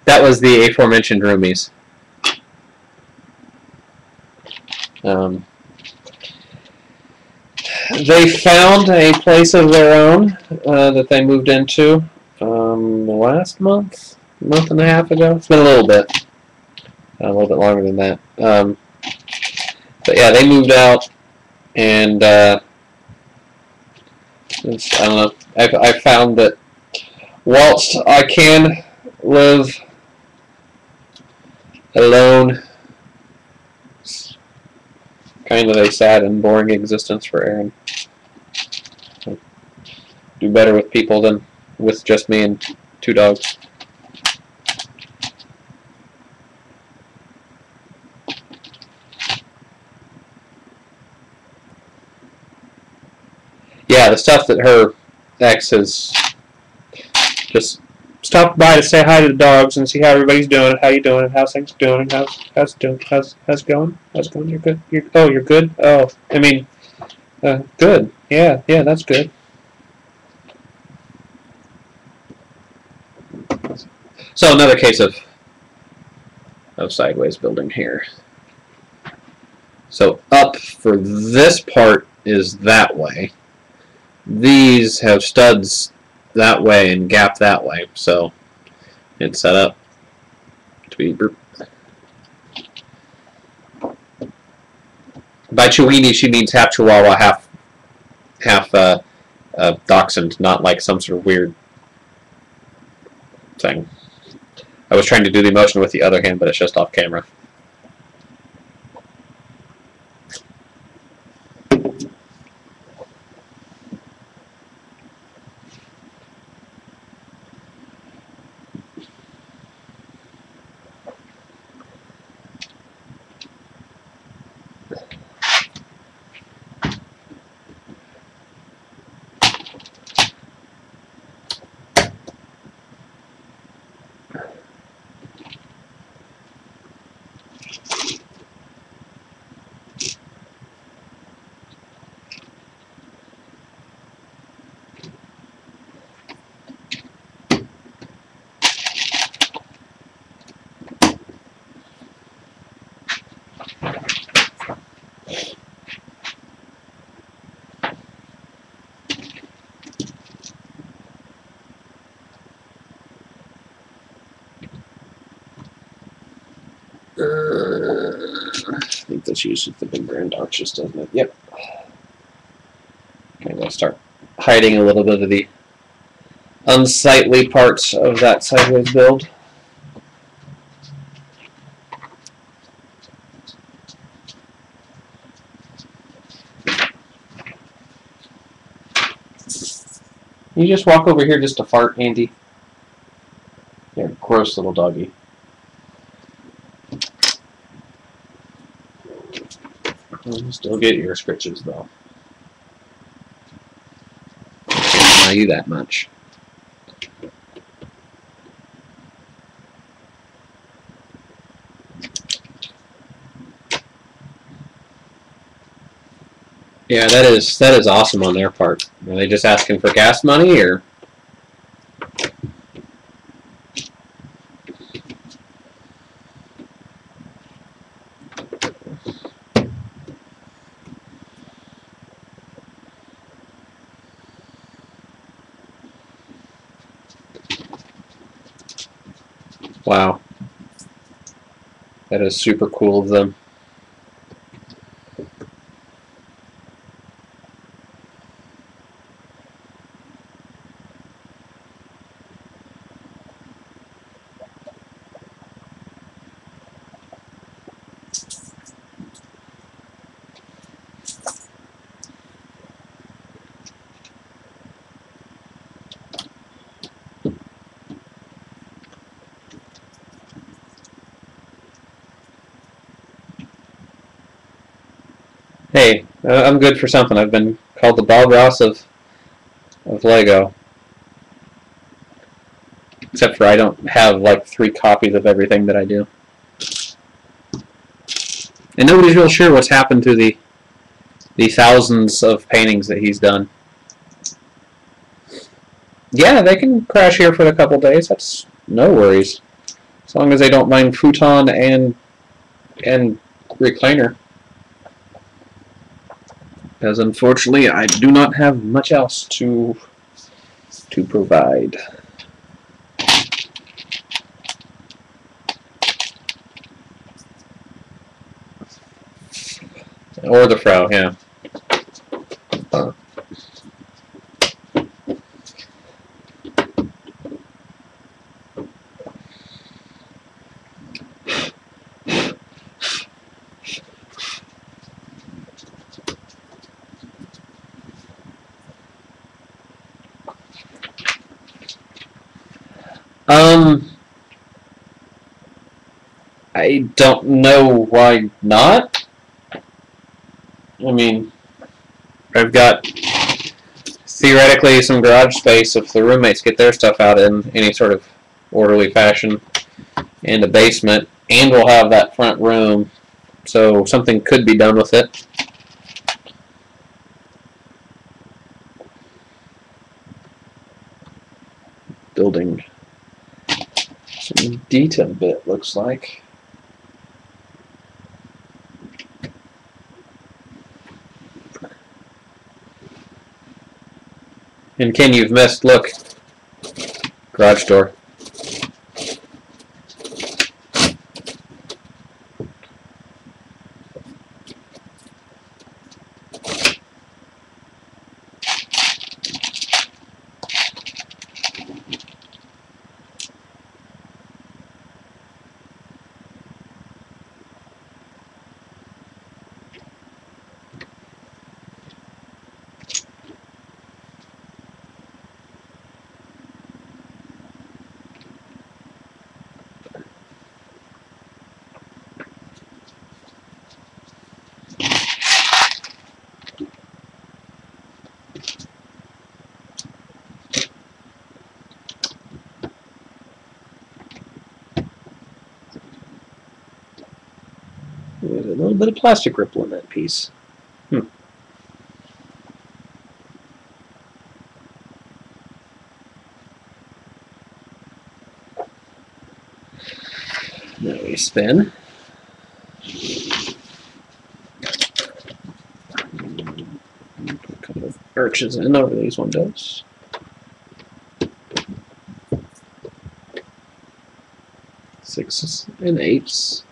That was the aforementioned roomies. They found a place of their own that they moved into last month and a half ago. It's been a little bit longer than that. But yeah, they moved out, and I don't know. I found that whilst I can live alone, it's kind of a sad and boring existence for Aaron. Do better with people than with just me and 2 dogs. Yeah, the stuff that her ex has just stopped by to say hi to the dogs and see how everybody's doing, how you doing, how's things doing, how's it going, how's it going, you're good, you're good, oh, I mean, good, yeah, that's good. So another case of sideways building here. So up for this part is that way. These have studs that way and gap that way, so it's set up to be. By Chiweenie, she means half Chihuahua, half Dachshund, not like some sort of weird thing. I was trying to do the motion with the other hand, but it's just off camera. I think that's usually the big grand arches, doesn't it? Yep. Okay, we'll start hiding a little bit of the unsightly parts of that sideways build. You just walk over here just to fart, Andy? You're a gross little doggy. You still get your scritches, though. Can't allow you that much. Yeah, that is awesome on their part. Are they just asking for gas money, or? Wow. That is super cool of them. Hey, I'm good for something. I've been called the Bob Ross of Lego. Except for I don't have like 3 copies of everything that I do. And nobody's real sure what's happened to the thousands of paintings that he's done. Yeah, they can crash here for a couple days. That's no worries. As long as they don't mind futon and recliner. Because unfortunately, I do not have much else to provide. Or the Frau, yeah. I don't know why not. I mean, I've got theoretically some garage space if the roommates get their stuff out in any sort of orderly fashion, and a basement, and we'll have that front room, so something could be done with it. Building some detail bit, looks like. And Ken, you've missed, look, garage door. There's a little bit of plastic ripple in that piece. There we spin. Put a couple of arches in over these windows. Sixes and eights.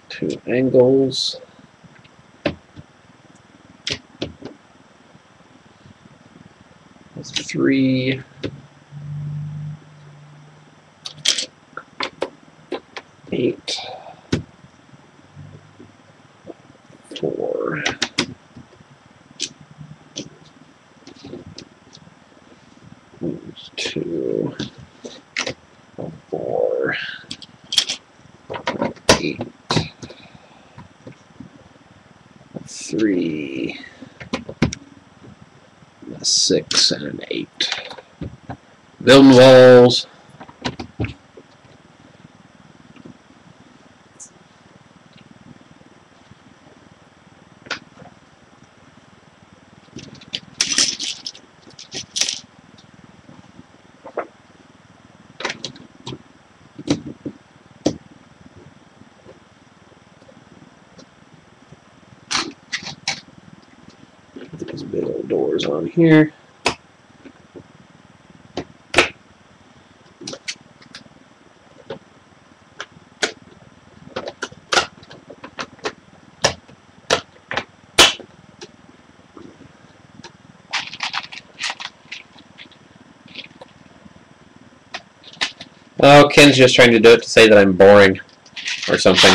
Two angles. That's 3. 8. 4. 2. 4. 8. 3. 6 and an 8. Building walls. These big old doors on here. Oh, Ken's just trying to do it to say that I'm boring or something.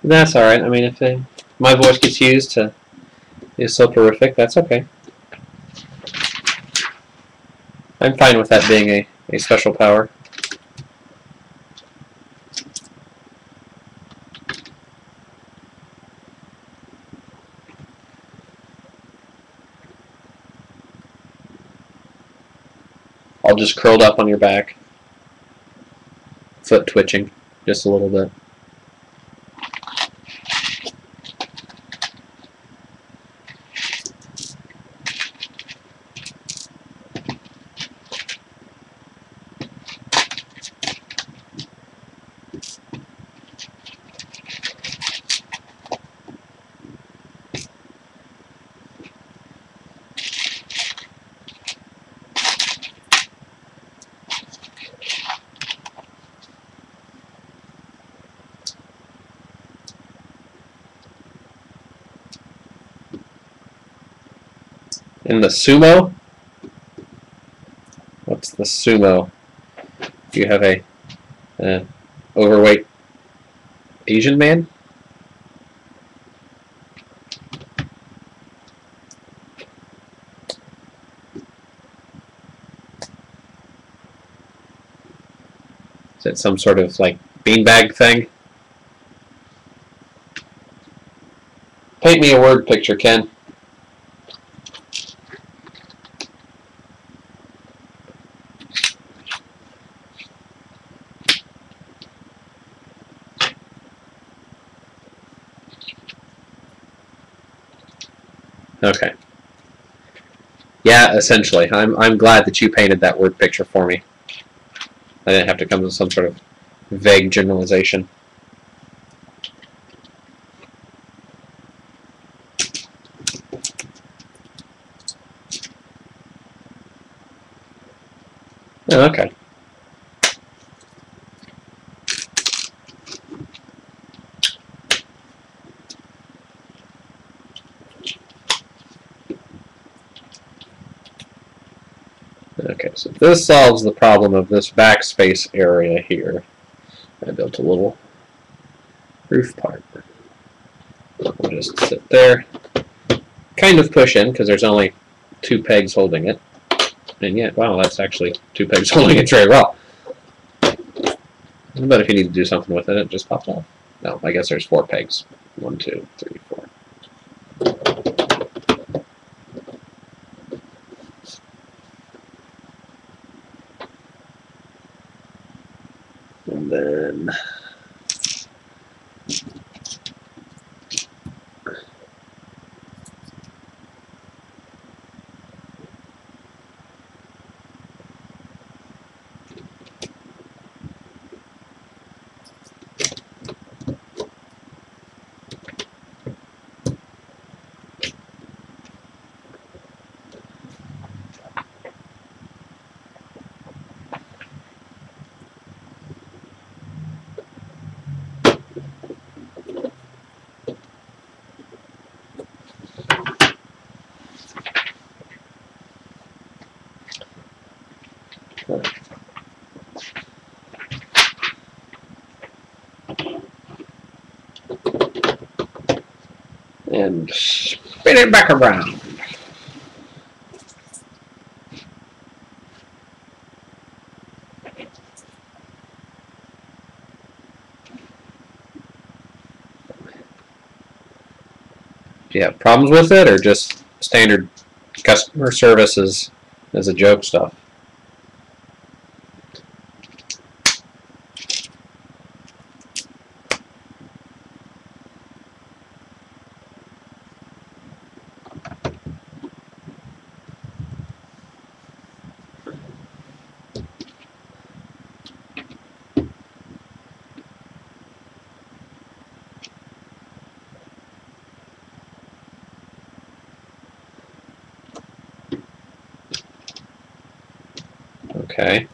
That's alright. I mean, if my voice gets used to is soporific, that's okay. I'm fine with that being a special power. All just curled up on your back. Foot twitching just a little bit. In the sumo? What's the sumo? Do you have a overweight Asian man? Is it some sort of like beanbag thing? Paint me a word picture, Ken. Okay. Yeah, essentially. I'm glad that you painted that word picture for me. I didn't have to come to some sort of vague generalization. Oh, okay. Okay, so this solves the problem of this backspace area here. I built a little roof part. We'll just sit there. Kind of push in, because there's only 2 pegs holding it. And yet, wow, that's actually 2 pegs holding it very well. But if you need to do something with it, it just pops off. No, I guess there's 4 pegs. 1, 2, 3, 4. And then And spin it back around. Do you have problems with it, or just standard customer services as a joke stuff? Okay.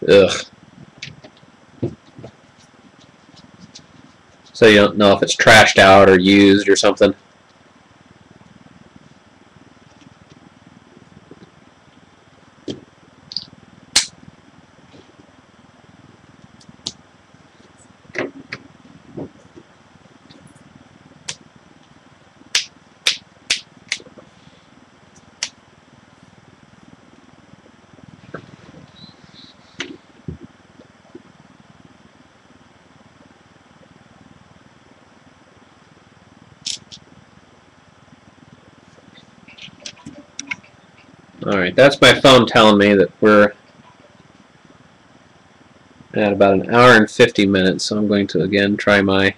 Ugh. So you don't know if it's trashed out or used or something? Alright, that's my phone telling me that we're at about an hour and 50 minutes, so I'm going to again try my